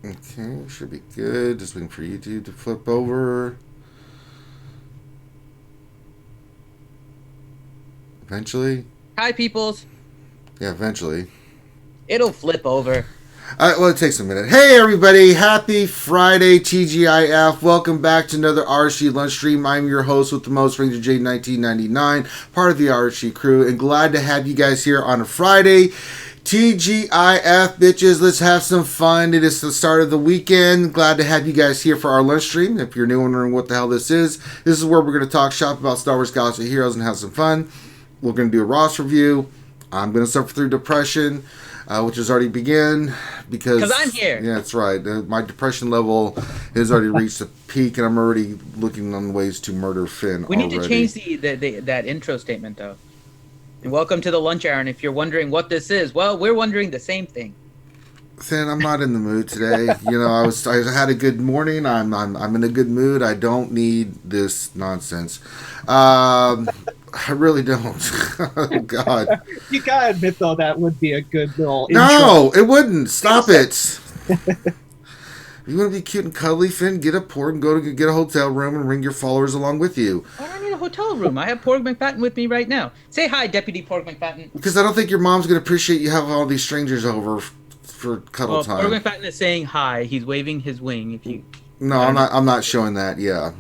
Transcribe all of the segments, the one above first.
Okay, should be good. Just waiting for YouTube to flip over. Eventually. Hi, peoples. Yeah, eventually. It'll flip over. Well, it takes a minute. Hey, everybody. Happy Friday, TGIF. Welcome back to another RSG lunch stream. I'm your host with the most, Ranger J 1999, part of the RSG crew, and glad to have you guys here on a Friday. TGIF, bitches. Let's have some fun. It is the start of the weekend. Glad to have you guys here for our lunch stream. If you're new wondering what the hell this is where we're going to talk shop about Star Wars Galaxy Heroes and have some fun. We're going to do a Ross review. I'm going to suffer through depression. Which has already begun because I'm here. Yeah, that's right. My depression level has already reached a peak, and I'm already looking on ways to murder Finn. We need to change that intro statement, though. And welcome to the lunch hour. And if you're wondering what this is, well, we're wondering the same thing. Finn, I'm not in the mood today. I had a good morning. I'm in a good mood. I don't need this nonsense. I really don't. Oh, God. You gotta admit, though, that would be a good little No, it wouldn't. Stop it. You want to be cute and cuddly, Finn? Get a pork and go to get a hotel room and bring your followers along with you. I don't need a hotel room. I have Porg McFadden with me right now. Say hi, Deputy Porg McFadden. Because I don't think your mom's going to appreciate you having all these strangers over for cuddle time. Porg McFadden is saying hi. He's waving his wing. If you... No, I'm not showing that. Yeah.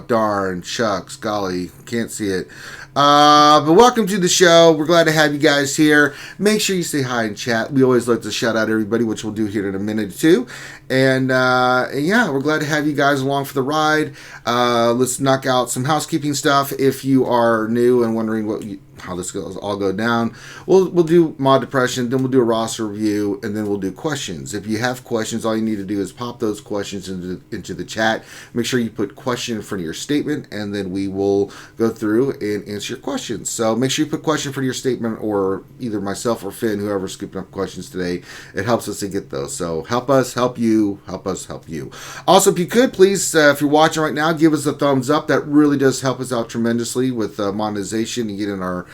Darn, shucks, golly, can't see it. But welcome to the show. We're glad to have you guys here. Make sure you say hi in chat. We always like to shout out everybody, which we'll do here in a minute or two. And yeah, we're glad to have you guys along for the ride. Let's knock out some housekeeping stuff. If you are new and wondering how this goes all go down, we'll do mod depression, then we'll do a roster review, and then we'll do questions. If you have questions, all you need to do is pop those questions into the chat. Make sure you put question in front of your statement, and then we will go through and answer your questions. So make sure you put question for your statement, or either myself or Finn, whoever's scooping up questions today. It helps us to get those. So help us help you, help us help you. Also, if you could please, if you're watching right now, give us a thumbs up. That really does help us out tremendously with monetization and getting our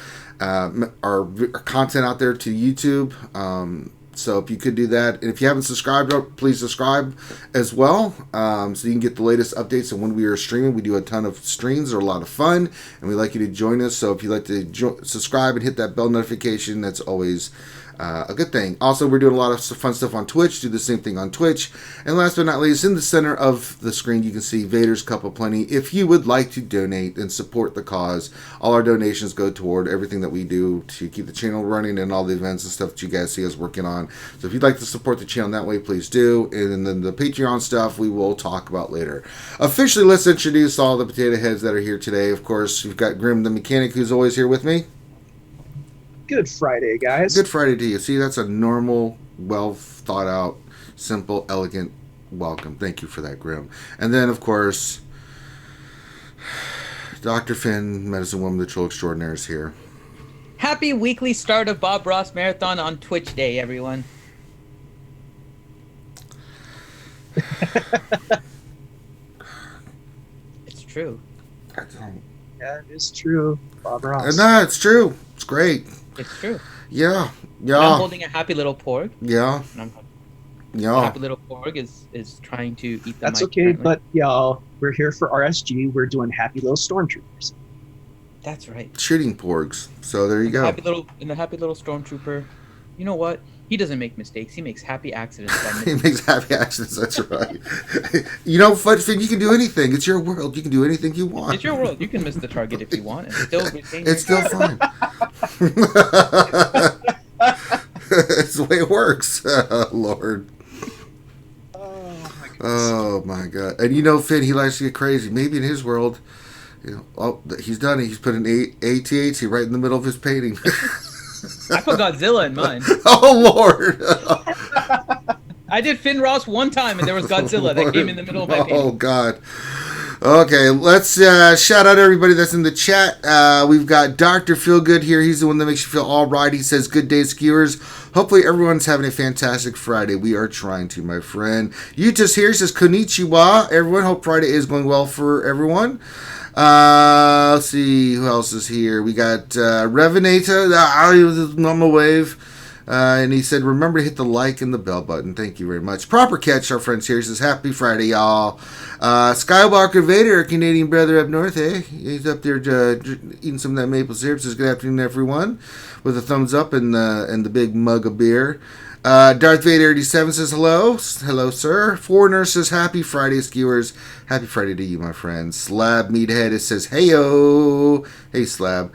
content out there to YouTube. So if you could do that, and if you haven't subscribed, please subscribe as well, so you can get the latest updates on when we are streaming. We do a ton of streams; they're a lot of fun, and we'd like you to join us. So if you'd like to subscribe and hit that bell notification, that's always a good thing. Also, we're doing a lot of fun stuff on Twitch. Do the same thing on Twitch. And last but not least, in the center of the screen, you can see Vader's Cup of Plenty. If you would like to donate and support the cause, all our donations go toward everything that we do to keep the channel running and all the events and stuff that you guys see us working on. So if you'd like to support the channel that way, please do. And then the Patreon stuff we will talk about later. Officially, let's introduce all the potato heads that are here today. Of course, we've got Grim the Mechanic, who's always here with me. Good Friday, guys. Good Friday to you. See, that's a normal, well thought out, simple, elegant welcome. Thank you for that, Grim. And then, of course, Dr. Finn, Medicine Woman, the Troll Extraordinaire, is here. Happy weekly start of Bob Ross Marathon on Twitch Day, everyone. It's true. Yeah, it's true. Bob Ross. No, it's true. It's great. It's true. Yeah. I'm holding a happy little porg. Yeah. Happy little porg is trying to eat the That's mic okay, currently. but y'all, we're here for RSG. We're doing happy little stormtroopers. That's right. Shooting porgs. So there you go. Happy little stormtrooper. You know what? He doesn't make mistakes. He makes happy accidents. He makes happy accidents. That's right. You know, Finn, you can do anything. It's your world. You can do anything you want. It's your world. You can miss the target if you want and still retain It's still fine. It's the way it works. Lord. Oh my God. And you know, Finn, he likes to get crazy. Maybe in his world, he's done it. He's put an AT-AT right in the middle of his painting. I put Godzilla in mine. Oh Lord! I did Finn Ross one time, and there was Godzilla that came in the middle of my painting. Oh God! Okay, let's shout out everybody that's in the chat. We've got Dr. Feelgood here. He's the one that makes you feel all right. He says, "Good day, skewers. Hopefully everyone's having a fantastic Friday. We are trying to, my friend." Yuta's here. He says, "Konnichiwa, everyone. Hope Friday is going well for everyone." Let's see who else is here. We got Revenata, normal wave. And he said, remember to hit the like and the bell button. Thank you very much. Proper Catch, our friends here, says, happy Friday, y'all. Skywalker Vader, our Canadian brother up north, eh? He's up there eating some of that maple syrup. Says, good afternoon, everyone. With a thumbs up and the big mug of beer. Darth Vader 87 says hello. Hello, sir. Foreigner says happy Friday, skewers. Happy Friday to you, my friend. Slab Meathead says heyo. Hey, Slab.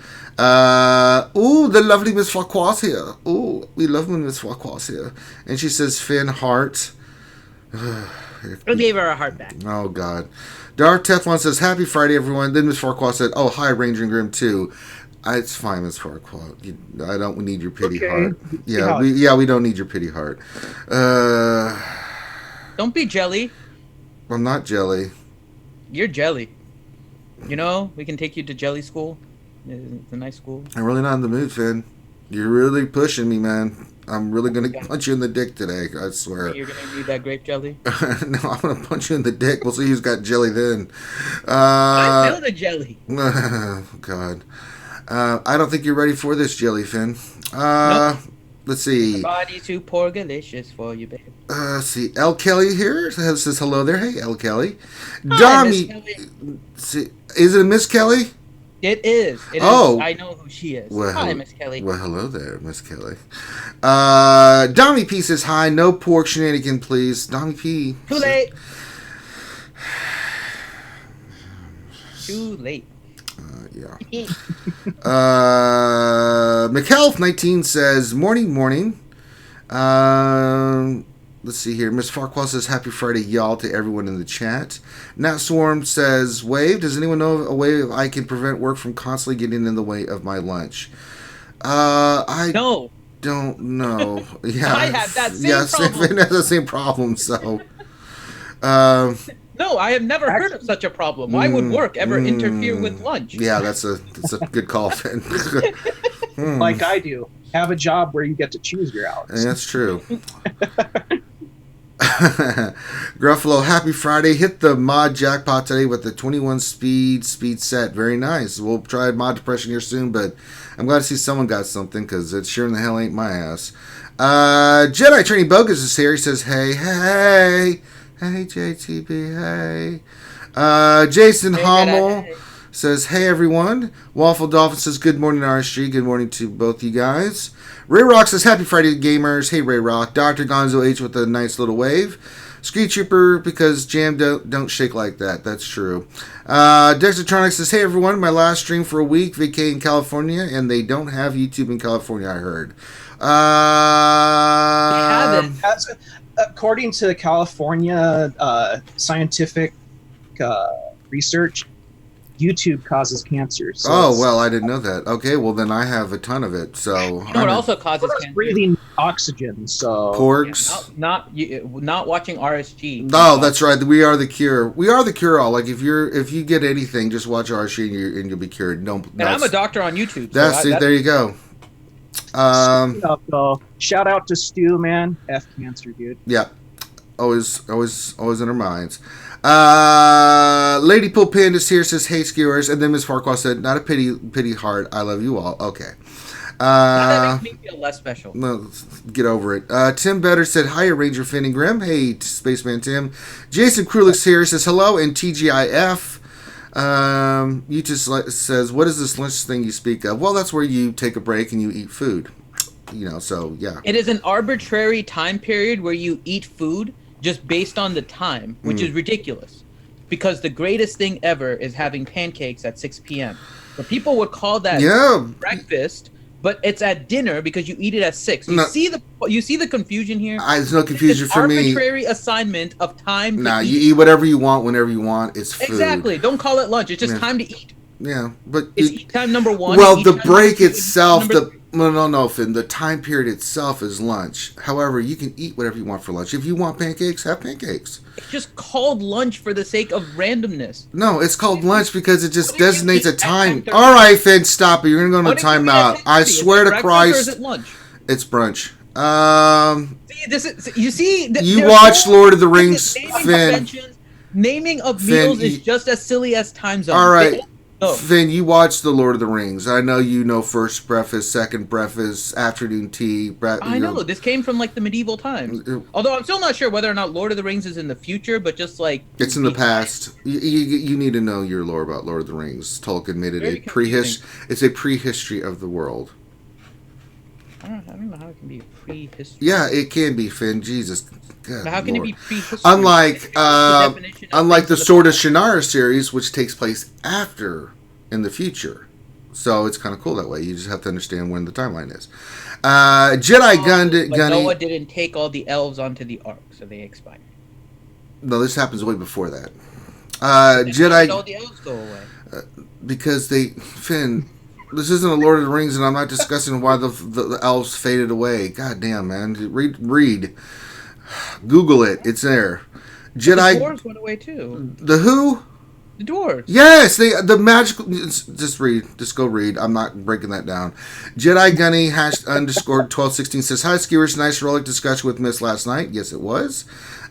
Ooh, the lovely Miss Farquhar's here. Ooh, we love when Miss Farquhar's here. And she says Finn Heart. I gave her a heart back. Oh, God. Darth Teflon says happy Friday, everyone. Then Miss Farquhar said, oh, hi, Ranger and Grim, too. It's fine, Miss Farquhar. I don't need your pity heart. Yeah, we don't need your pity heart. Don't be jelly. I'm not jelly. You're jelly. You know, we can take you to jelly school. It's a nice school. I'm really not in the mood, Finn. You're really pushing me, man. I'm really going to punch you in the dick today, I swear. You're going to need that grape jelly? No, I'm going to punch you in the dick. We'll see who's got jelly then. I know the jelly. God. I don't think you're ready for this, jelly, Finn. Nope. Let's see. Body too porgalicious for you, babe. Let's see. L. Kelly here says hello there. Hey, L. Kelly. Hi, Miss Kelly. See, is it Miss Kelly? It is. Oh. I know who she is. Well, hi, Miss Kelly. Well, hello there, Miss Kelly. Dommy P says hi. No pork shenanigan, please. Dommy P. Too late. Too late. Yeah. McHealth19 says, morning. Let's see here. Miss Farquhar says, happy Friday, y'all, to everyone in the chat. Nat Swarm says, wave. Does anyone know of a way I can prevent work from constantly getting in the way of my lunch? I don't know. Yeah, I have that same problem. Finn has the same problem, so. No, I have never heard of such a problem. Why would work ever interfere with lunch? Yeah, that's a good call, Finn. Like I do. Have a job where you get to choose your hours. That's true. Gruffalo, happy Friday. Hit the mod jackpot today with the 21 speed set. Very nice. We'll try mod depression here soon, but I'm glad to see someone got something because it sure in the hell ain't my ass. Jedi Training Bogus is here. He says, hey, JTB, hey. Jason Hommel says, hey, everyone. Waffle Dolphin says, good morning, RSG. Good morning to both you guys. Ray Rock says, happy Friday, gamers. Hey, Ray Rock. Dr. Gonzo H with a nice little wave. Scree Trooper, because jam don't shake like that. That's true. Dextertronic says, hey, everyone. My last stream for a week, vacay in California, and they don't have YouTube in California, I heard. According to California scientific research, YouTube causes cancer. So well, I didn't know that. Okay, well then I have a ton of it. So you know what also causes cancer? Breathing oxygen. So porgs. Yeah, not watching RSG. Oh, that's right. We are the cure. We are the cure all. Like if you get anything, just watch RSG and you'll be cured. No, and I'm a doctor on YouTube. There you go. Shout out to Stu, man. F cancer, dude. Yeah, always in our minds. Lady Pool Pandas here says, hey, skewers. And then Miss Farquhar said, not a pity heart. I love you all. Okay. That makes me feel less special. No, get over it. Tim Better said, hi, Ranger Finn and Grim. Hey, Spaceman Tim. Jason Krulix here says, hello, and TGIF. You just says, what is this lunch thing you speak of? Well, that's where you take a break and you eat food. So, yeah. It is an arbitrary time period where you eat food just based on the time, which is ridiculous. Because the greatest thing ever is having pancakes at 6 p.m. But people would call that breakfast, but it's at dinner because you eat it at 6. You see the confusion here? There's no confusion for me. Arbitrary assignment of time. You eat whatever you want whenever you want. It's food. Exactly. Don't call it lunch. It's just time to eat. Yeah, but it's eat time number one. Well, the break itself, no, Finn. The time period itself is lunch. However, you can eat whatever you want for lunch. If you want pancakes, have pancakes. It's just called lunch for the sake of randomness. No, it's called lunch because it just designates a time. All right, Finn, stop it. You're gonna go on a timeout. I swear to Christ, or is it lunch? It's brunch. You watched Lord of the Rings, Finn. Naming of meals is just as silly as time zones. All right. Finn, you watched The Lord of the Rings. I know you know first preface, second preface, afternoon tea. I know this came from like the medieval times. Although I'm still not sure whether or not Lord of the Rings is in the future, but just like it's in the past. You need to know your lore about Lord of the Rings. Tolkien made it it's a prehistory of the world. I don't know how it can be prehistory. Yeah, it can be, Finn. Jesus. God, how can it be prehistory? Unlike the Sword of Shannara series, which takes place after in the future. So it's kind of cool that way. You just have to understand when the timeline is. Gunny. Noah didn't take all the elves onto the ark, so they expired. No, this happens way before that. Did all the elves go away? Because Finn... This isn't a Lord of the Rings, and I'm not discussing why the elves faded away. God damn, man. Read. Google it. It's there. Jedi... The dwarves went away, too. The who? The dwarves. Yes! The magical... Just read. Just go read. I'm not breaking that down. Jedi Gunny _1216 says, Hi, Skewers. Nice rollick discussion with Miss last night. Yes, it was.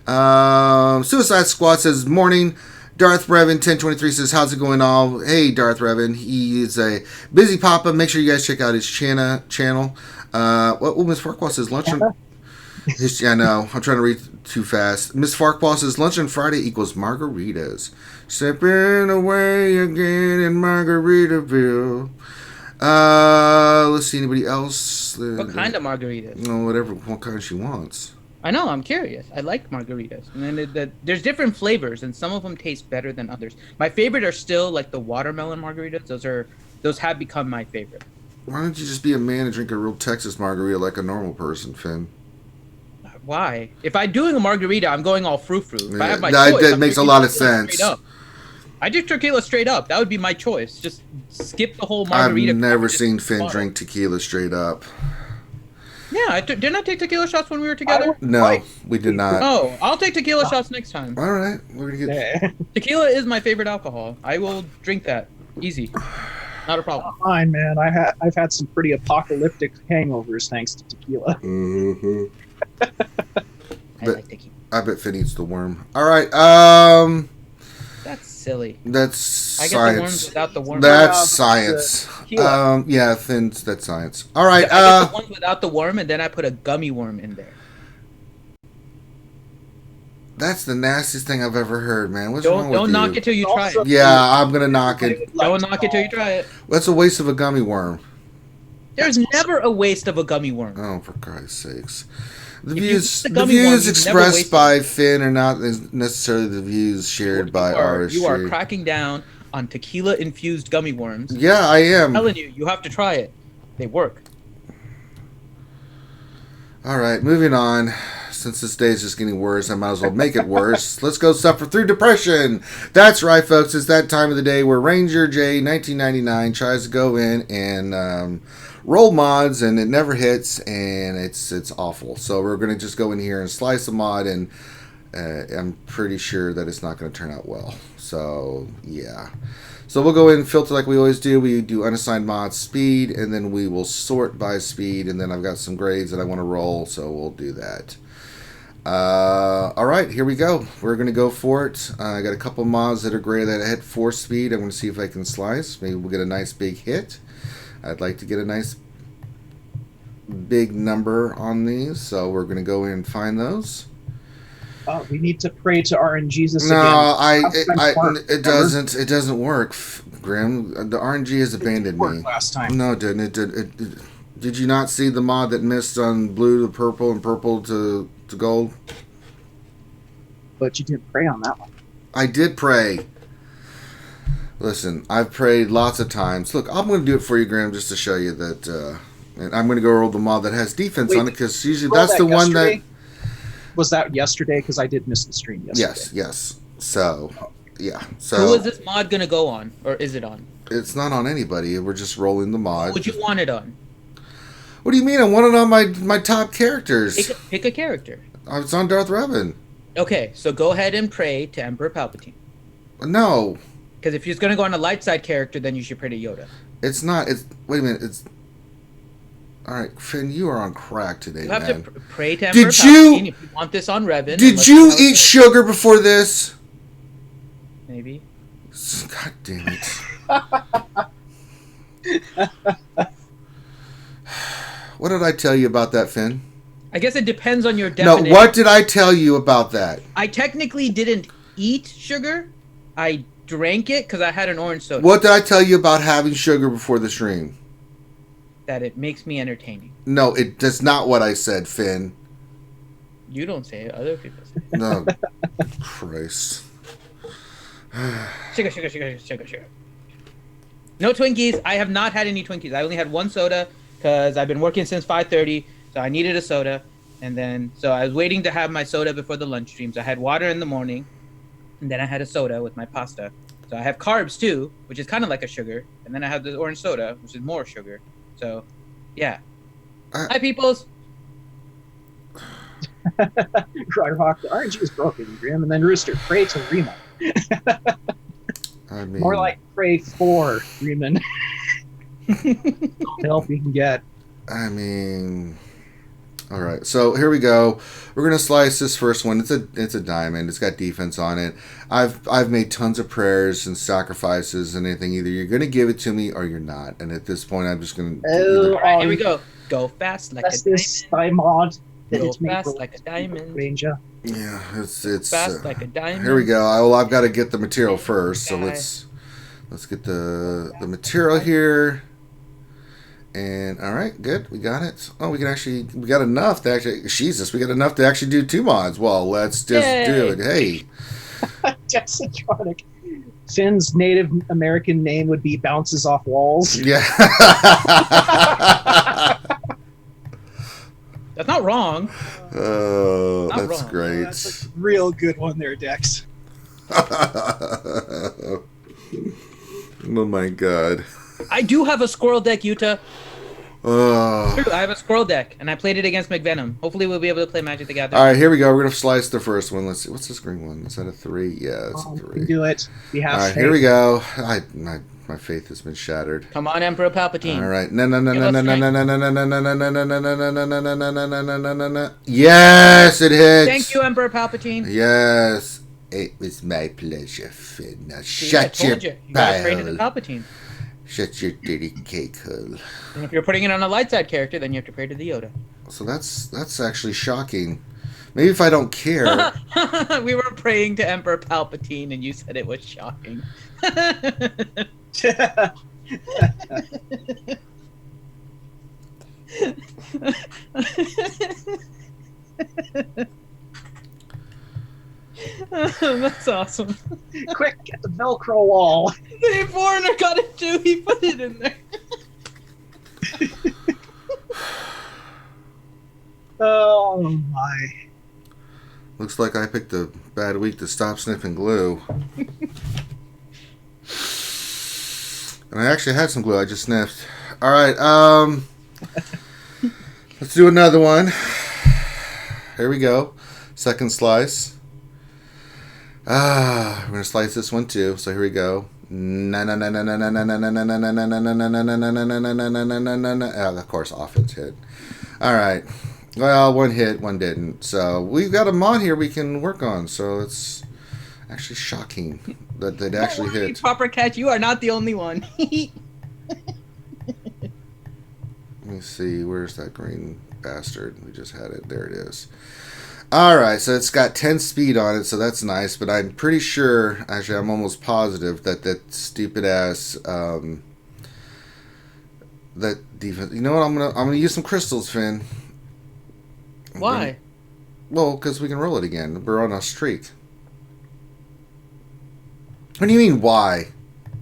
Suicide Squad says, Morning. Darth Revan 1023 says, how's it going all? Hey, Darth Revan. He is a busy papa. Make sure you guys check out his channel. Miss Farquhar says, lunch on... I know. I'm trying to read too fast. Miss Farquhar says, lunch on Friday equals margaritas. Stepping away again in Margaritaville. Let's see, anybody else? What kind of margaritas? What kind she wants. I know, I'm curious. I like margaritas. And then there's different flavors, and some of them taste better than others. My favorite are still like the watermelon margaritas. Those have become my favorite. Why don't you just be a man and drink a real Texas margarita like a normal person, Finn? Why? If I'm doing a margarita, I'm going all frou-frou. If I have my choice, that makes a lot of sense. I drink tequila straight up. That would be my choice. Just skip the whole margarita. I've never seen Finn drink tequila straight up. Yeah, didn't I take tequila shots when we were together? No, we did not. Oh, I'll take tequila shots next time. All right, we're gonna get. Tequila is my favorite alcohol. I will drink that easy, not a problem. Fine, man. I've had some pretty apocalyptic hangovers thanks to tequila. Mm-hmm. I like tequila. I bet Finn eats the worm. All right. That's silly. That's I science. get the worms without the worm. That's science. Yeah, Finn's that's science. All right. I get the ones without the worm, and then I put a gummy worm in there. That's the nastiest thing I've ever heard, man. What's wrong with you? Don't knock it till you try it. Yeah, I'm gonna knock it. Don't knock it till you try it. That's a waste of a gummy worm. There's never a waste of a gummy worm. Oh, for Christ's sakes. The views expressed by Finn are not necessarily the views shared by RSG. You are cracking down on tequila-infused gummy worms. Yeah, I am. I'm telling you, you have to try it. They work. All right, moving on. Since this day is just getting worse, I might as well make it worse. Let's go suffer through depression. That's right, folks. It's that time of the day where Ranger J 1999 tries to go in and roll mods, and it never hits, and it's awful. So we're going to just go in here and slice a mod, and I'm pretty sure that it's not going to turn out well. So, yeah. So we'll go in and filter like we always do. We do unassigned mod speed, and then we will sort by speed, and then I've got some grades that I want to roll, so we'll do that. All right, here we go. We're going to go for it. I got a couple mods that are great that hit 4 speed. I'm going to see if I can slice. Maybe we'll get a nice big hit. I'd like to get a nice big number on these, so we're going to go in and find those. We need to pray to RNGesus no, again. It doesn't work, Grim. The RNG has abandoned me. Last time. No, it didn't. Did you not see the mod that missed on blue to purple and purple to gold? But you didn't pray on that one. I did pray. Listen, I've prayed lots of times. Look, I'm going to do it for you, Graham, just to show you that. And I'm going to go roll the mod that has defense on it, because usually that's the one that. Was that yesterday? Because I did miss the stream yesterday. Yes. So, yeah. So who is this mod going to go on, or is it on? It's not on anybody. We're just rolling the mod. Who would you want it on? What do you mean? I want it on my top characters. Pick a character. It's on Darth Revan. Okay, so go ahead and pray to Emperor Palpatine. No. Because if you're going to go on a light side character, then you should pray to Yoda. It's not. Wait a minute. All right, Finn, you are on crack today, man. You have to pray to Emperor Palpatine if you want this on Revan. Did you eat sugar before this? Maybe. God damn it. What did I tell you about that, Finn? I guess it depends on your No, definition. what did I tell you about that? I technically didn't eat sugar. I drank it because I had an orange soda. What did I tell you about having sugar before the stream? That it makes me entertaining. No, that's not what I said, Finn. You don't say it. Other people say it. No, Christ. Sugar, sugar, sugar, sugar, sugar. No Twinkies. I have not had any Twinkies. I only had one soda because I've been working since 5:30, so I needed a soda. And then, so I was waiting to have my soda before the lunch streams. I had water in the morning, and then I had a soda with my pasta. So I have carbs too, which is kind of like a sugar. And then I have the orange soda, which is more sugar. So, yeah. Hi, peoples. Riderhawk, the RNG is broken, Grim, and then Rooster, pray to Rima. I mean, More like pray for Freeman. Help you can get. I mean, all right. So here we go. We're gonna slice this first one. It's a diamond. It's got defense on it. I've made tons of prayers and sacrifices and anything. Either you're gonna give it to me or you're not. And at this point, I'm just gonna. All right, here we go. Go fast like That's a this diamond. mod. Go fast like a diamond. Ranger. Yeah, it's Fast like a diamond. Here we go. I've got to get the material first. So let's get the material here. And all right, good. We got it. Oh, we got enough to actually. Jesus, we got enough to actually do 2 mods. Well, let's just do it. Hey, Jacksontronic. Finn's Native American name would be bounces off walls. yeah. That's not wrong. Oh, Not that's wrong. great. That's a real good one there, Dex. Oh my God. I do have a squirrel deck, Yuta. Oh. True, I have a squirrel deck, and I played it against McVenom. Hopefully, we'll be able to play Magic the Gathering. All right, here we go. We're gonna slice the first one. Let's see. What's this green one? Is that a 3? Yeah, it's a You 3. can do it. We have All right, faith. here we go. My faith has been shattered. Come on, Emperor Palpatine. All right. No. Yes, it hits. Thank you, Emperor Palpatine. Yes, it was my pleasure, Finn. Now See, I shut your told you. You gotta pray to the bile. Palpatine. Shut your dirty cake hole. And if you're putting it on a light side character, then you have to pray to the Yoda. So that's actually shocking. Maybe if I don't care. We were praying to Emperor Palpatine, and you said it was shocking. That's awesome. Quick, get the Velcro wall. The foreigner got it too. He put it in there. Oh my. Looks like I picked a bad week to stop sniffing glue. And I actually had some glue I just sniffed. All right, let's do another one. Here we go. Second slice. We're gonna slice this one too. So here we go. Of course, offense hit. All right. Well, one hit, one didn't. So we've got a mod here we can work on. So it's actually shocking that they'd actually hit. Proper catch. You are not the only one. Let me see. Where's that green bastard? We just had it. There it is. All right. So it's got 10 speed on it. So that's nice. But I'm pretty sure, actually, I'm almost positive that stupid ass, that defense. You know what? I'm gonna use some crystals, Finn. Why? Well, because we can roll it again. We're on a streak. What do you mean, why?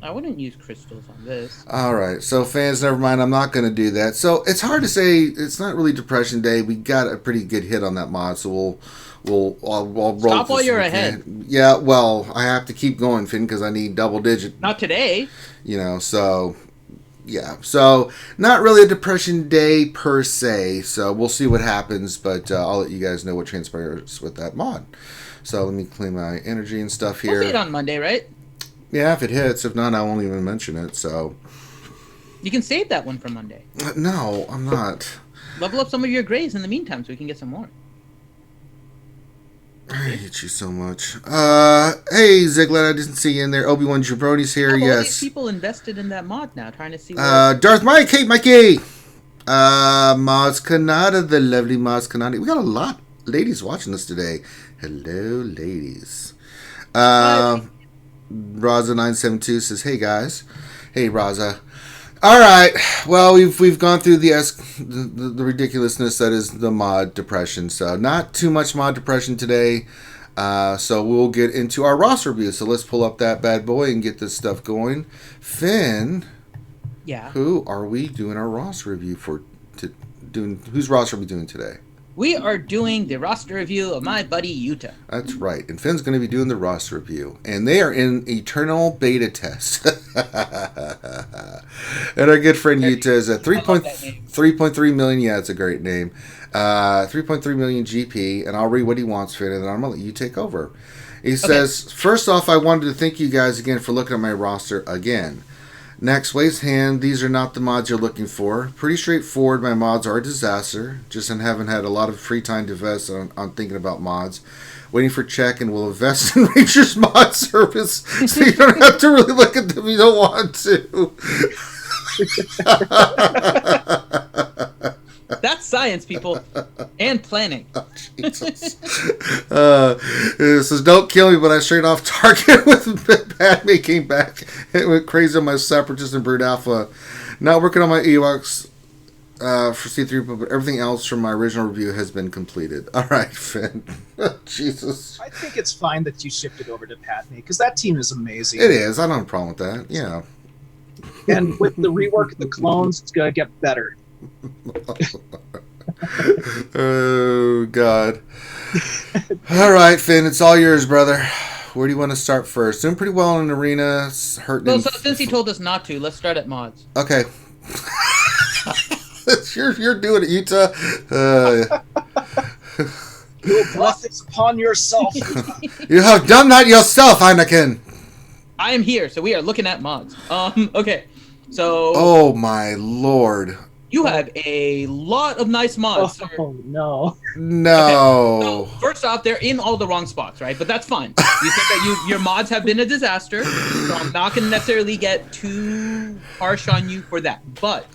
I wouldn't use crystals on this. All right. So, fans, never mind. I'm not going to do that. So, it's hard to say. It's not really Depression Day. We got a pretty good hit on that mod. So, I'll roll. Stop while this you're weekend. ahead. Yeah, well, I have to keep going, Finn, because I need double digit. Not today. You know, so... Yeah, so not really a Depression Day per se, so we'll see what happens, but I'll let you guys know what transpires with that mod. So let me clean my energy and stuff here. We'll see it on Monday, right? Yeah, if it hits. If not, I won't even mention it, so... You can save that one for Monday. No, I'm not. Level up some of your grays in the meantime so we can get some more. I hate you so much. Hey, Ziglet, I didn't see you in there. Obi-Wan Jabroni's here, All these yes. people invested in that mod now, trying to see what. Darth Mike, hey, Mikey. Maz Kanata, the lovely Maz Kanata. We got a lot of ladies watching us today. Hello, ladies. Raza972 says, hey, guys. Hey, Raza. All right. Well, we've gone through the ridiculousness that is the mod depression. So not too much mod depression today. So we'll get into our roster review. So let's pull up that bad boy and get this stuff going. Finn. Yeah. Who are we doing our roster review for? Whose roster are we doing today? We are doing the roster review of my buddy Yuta. That's right. And Finn's going to be doing the roster review. And they are in eternal beta test. And our good friend Yuta is at 3.3 million. Yeah, it's a great name. 3.3 million GP. And I'll read what he wants, Finn, and then I'm going to let you take over. He says, first off, I wanted to thank you guys again for looking at my roster again. Next, waist hand, these are not the mods you're looking for. Pretty straightforward, my mods are a disaster. Just haven't had a lot of free time to invest on thinking about mods. Waiting for check and will invest in Rangers mod service so you don't have to really look at them if you don't want to. That's science, people, and planning. Oh, Jesus. It says, don't kill me, but I straight off target with Padme came back. It went crazy on my Separatist and Brood Alpha. Not working on my Ewoks for C3, but everything else from my original review has been completed. All right, Finn. Jesus. I think it's fine that you shifted over to Padme, because that team is amazing. It is. I don't have a problem with that. Yeah. And with the rework of the clones, it's going to get better. Oh, God. All right, Finn, it's all yours, brother. Where do you want to start first? Doing pretty well in the arena. Hurting. Well, so since he told us not to, let's start at mods. Okay. you're doing it, Utah. You brought this upon yourself. You have done that yourself, Anakin. I am here, so we are looking at mods. Okay. So. Oh, my Lord. You have a lot of nice mods. Oh, no. No. Okay. So, first off, they're in all the wrong spots, right? But that's fine. You think that your mods have been a disaster, so I'm not going to necessarily get too harsh on you for that. But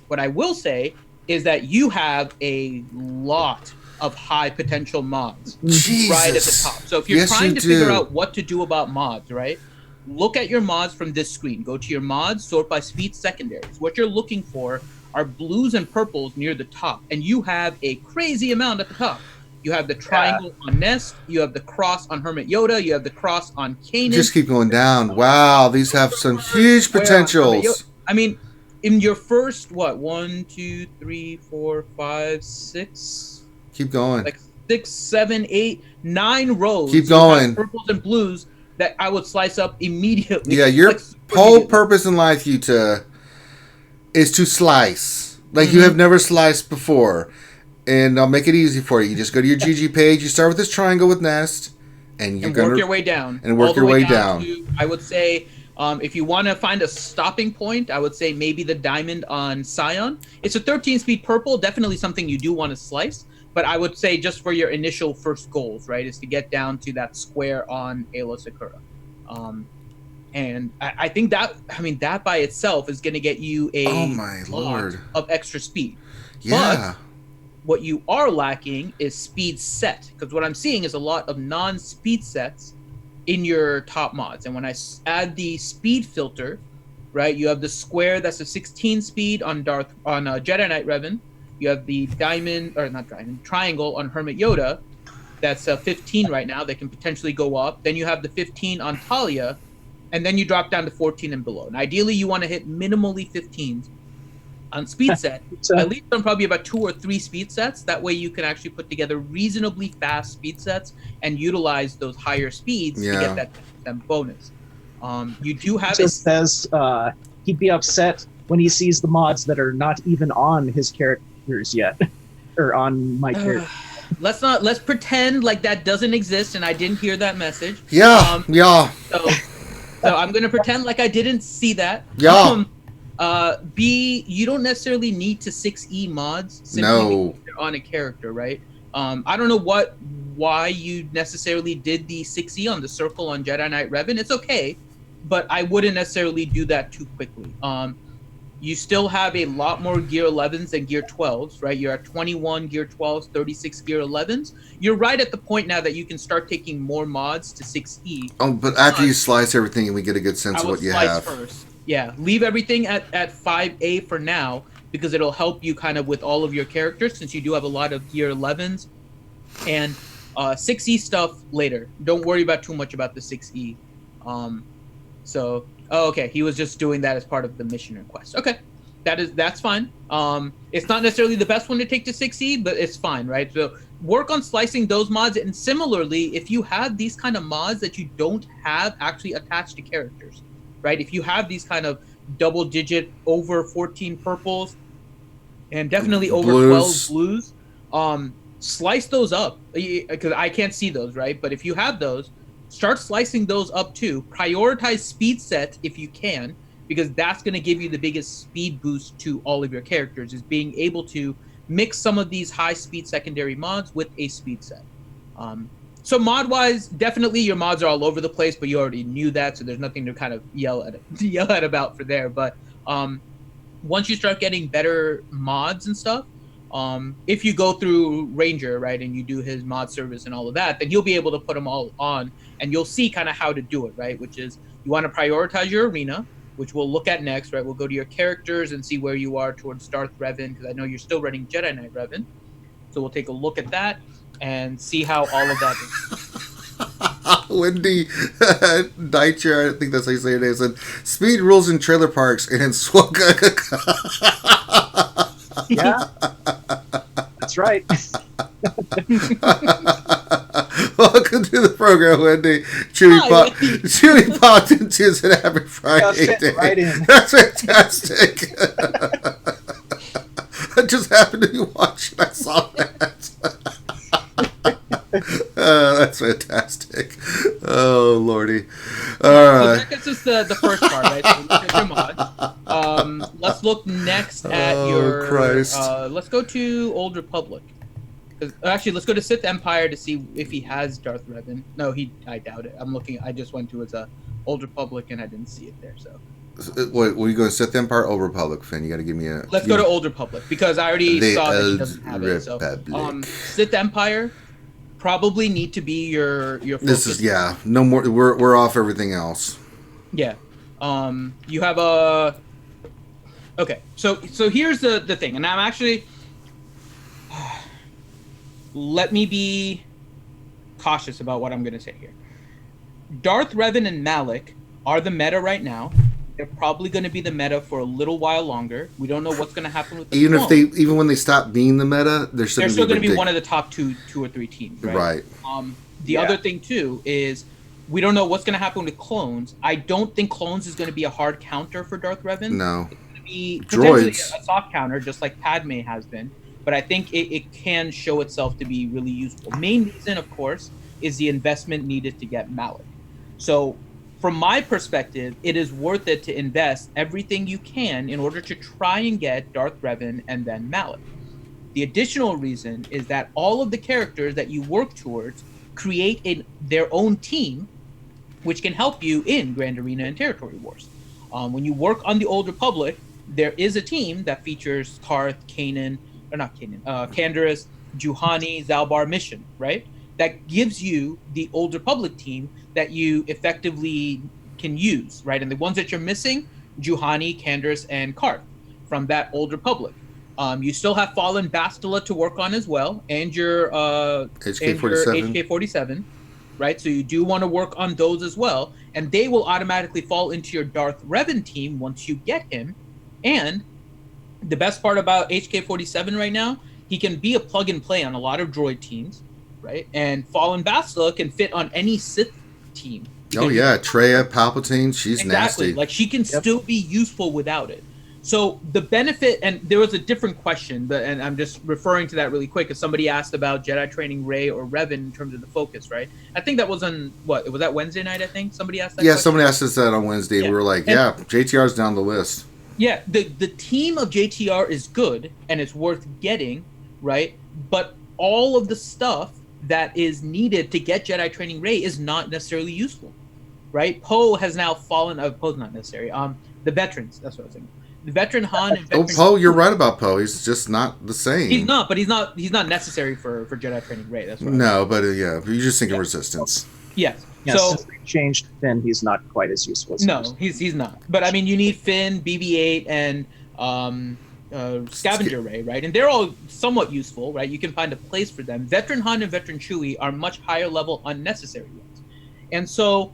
what I will say is that you have a lot of high potential mods right at the top. So if you're trying to figure out what to do about mods, right? Look at your mods from this screen. Go to your mods, sort by speed secondaries. What you're looking for are blues and purples near the top, and you have a crazy amount at the top. You have the triangle on Nest, you have the cross on Hermit Yoda, you have the cross on Kanan. Just keep going down. Wow, these have some huge potentials. I mean, in your first, 1, 2, 3, 4, 5, 6. Keep going. Like 6, 7, 8, 9 rows. Keep going. Purples and blues that I would slice up immediately. Yeah, your whole purpose in life, Yuta, is to slice like you have never sliced before, and I'll make it easy for you. You just go to your GG page. You start with this triangle with Nest, and you're gonna work your way down. And work your way down. I would say, if you want to find a stopping point, I would say maybe the diamond on Scion. It's a 13-speed purple, definitely something you do want to slice. But I would say just for your initial first goals, right, is to get down to that square on Ayla Sakura. And I think that by itself is going to get you a lot of extra speed. Yeah. But what you are lacking is speed set, because what I'm seeing is a lot of non-speed sets in your top mods. And when I add the speed filter, right, you have the square that's a 16 speed on Jedi Knight Revan. You have the triangle on Hermit Yoda. That's 15 right now. They can potentially go up. Then you have the 15 on Talia. And then you drop down to 14 and below. And ideally, you want to hit minimally 15s on speed set, at least on probably about 2 or 3 speed sets. That way you can actually put together reasonably fast speed sets and utilize those higher speeds to get that 10% bonus. You do have... It just says he'd be upset when he sees the mods that are not even on his characters yet. Or on my character. Let's pretend like that doesn't exist and I didn't hear that message. Yeah, So I'm going to pretend like I didn't see that. Yeah. B, you don't necessarily need to 6E mods simply because you're on a character, right? I don't know why you necessarily did the 6E on the circle on Jedi Knight Revan. It's okay, but I wouldn't necessarily do that too quickly. You still have a lot more Gear 11s than Gear 12s, right? You're at 21 Gear 12s, 36 Gear 11s. You're right at the point now that you can start taking more mods to 6E. Oh, but after you slice everything and we get a good sense of what you have. First. Yeah, leave everything at 5A for now, because it'll help you kind of with all of your characters, since you do have a lot of Gear 11s. And 6E stuff later. Don't worry about too much about the 6E. Okay, he was just doing that as part of the mission request. Okay, that's fine. It's not necessarily the best one to take to 6E, but it's fine, right? So work on slicing those mods, and similarly, if you have these kind of mods that you don't have actually attached to characters, right? If you have these kind of double-digit over 14 purples and definitely over 12 blues, slice those up, because I can't see those, right? But if you have those, start slicing those up too. Prioritize speed set if you can, because that's going to give you the biggest speed boost to all of your characters, is being able to mix some of these high speed secondary mods with a speed set. So mod wise, definitely your mods are all over the place, but you already knew that, so there's nothing to kind of yell at about for there. But once you start getting better mods and stuff, if you go through Ranger, right, and you do his mod service and all of that, then you'll be able to put them all on, and you'll see kind of how to do it, right? Which is, you want to prioritize your arena, which we'll look at next, right? We'll go to your characters and see where you are towards Darth Revan, because I know you're still running Jedi Knight Revan. So we'll take a look at that and see how all of that is. Wendy Deitcher, I think that's how you say it, said, speed rules in trailer parks and in Yeah, that's right. Welcome to the program, Wendy. Chewy popped into his Happy Friday day. Right in. That's fantastic. I just happened to be watching. I saw that. That's fantastic. Oh, Lordy. All right. So that gets us the first part, right? So look at your mod. Let's look next at your... Christ. Let's go to Old Republic. Actually, let's go to Sith Empire to see if he has Darth Revan. No, I doubt it. I just went to his Old Republic and I didn't see it there, so... Wait, were you going to Sith Empire or Republic, Finn? You got to give me a... Let's go to Old Republic, because I already saw that he doesn't have it. So, Sith Empire probably need to be your focus. This is, yeah, no more. We're off everything else. Yeah. You have a... Okay, so here's the thing, and I'm actually... Let me be cautious about what I'm going to say here. Darth Revan and Malik are the meta right now. They're probably going to be the meta for a little while longer. We don't know what's going to happen with the even when they stop being the meta, they're still going to be one of the top two or three teams, right? The other thing too is we don't know what's going to happen with clones. I don't think clones is going to be a hard counter for Darth Revan. No, it's going to be potentially a soft counter, just like Padme has been. But I think it can show itself to be really useful. Main reason, of course, is the investment needed to get Malik. So from my perspective, it is worth it to invest everything you can in order to try and get Darth Revan and then Malik. The additional reason is that all of the characters that you work towards create their own team, which can help you in Grand Arena and Territory Wars. When you work on the Old Republic, there is a team that features Karth, Canderous, Juhani, Zalbar Mission, right? That gives you the Old Republic team that you effectively can use, right? And the ones that you're missing, Juhani, Canderous, and Karth from that Old Republic. You still have Fallen Bastila to work on as well, and your HK-47, right? So you do want to work on those as well, and they will automatically fall into your Darth Revan team once you get him. And the best part about HK-47 right now, he can be a plug and play on a lot of droid teams, right? And Fallen Bastila can fit on any Sith team. Oh yeah, Traya, Palpatine, she's nasty. Like she can still be useful without it. So the benefit, and there was a different question, and I'm just referring to that really quick, because somebody asked about Jedi training Rey or Revan in terms of the focus, right? I think that was on, was that Wednesday night, I think? Somebody asked that question? Somebody asked us that on Wednesday. Yeah. We were like, JTR's down the list. Yeah, the team of JTR is good, and it's worth getting, right? But all of the stuff that is needed to get Jedi Training Rey is not necessarily useful, right? Poe has now fallen. Poe's not necessary. The veterans. That's what I was saying. The veteran Han and veteran. Poe, you're right about Poe. He's just not the same. He's not, but he's not necessary for Jedi Training Rey. That's what no, but yeah, you're just thinking Resistance. Yes. Yeah, so since they've changed Finn, he's not quite as useful. As no, he's not. But I mean, you need Finn, BB-8, and Scavenger Rey, right? And they're all somewhat useful, right? You can find a place for them. Veteran Han and Veteran Chewie are much higher level unnecessary ones. And so,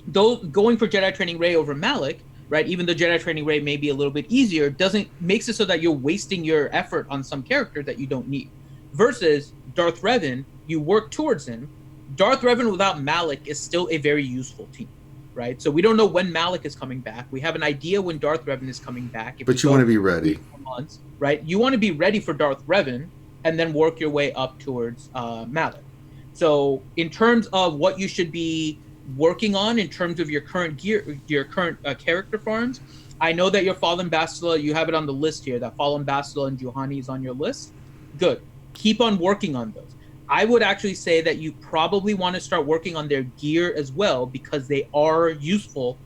those going for Jedi Training Rey over Malik, right? Even though Jedi Training Rey may be a little bit easier, makes it so that you're wasting your effort on some character that you don't need. Versus Darth Revan, you work towards him. Darth Revan without Malik is still a very useful team, right? So we don't know when Malik is coming back. We have an idea when Darth Revan is coming back. But you want to be ready. Months, right? You want to be ready for Darth Revan and then work your way up towards Malik. So in terms of what you should be working on in terms of your current gear, your current character farms, I know that your Fallen Bastila, you have it on the list here, that Fallen Bastila and Juhani is on your list. Good. Keep on working on those. I would actually say that you probably want to start working on their gear as well, because they are useful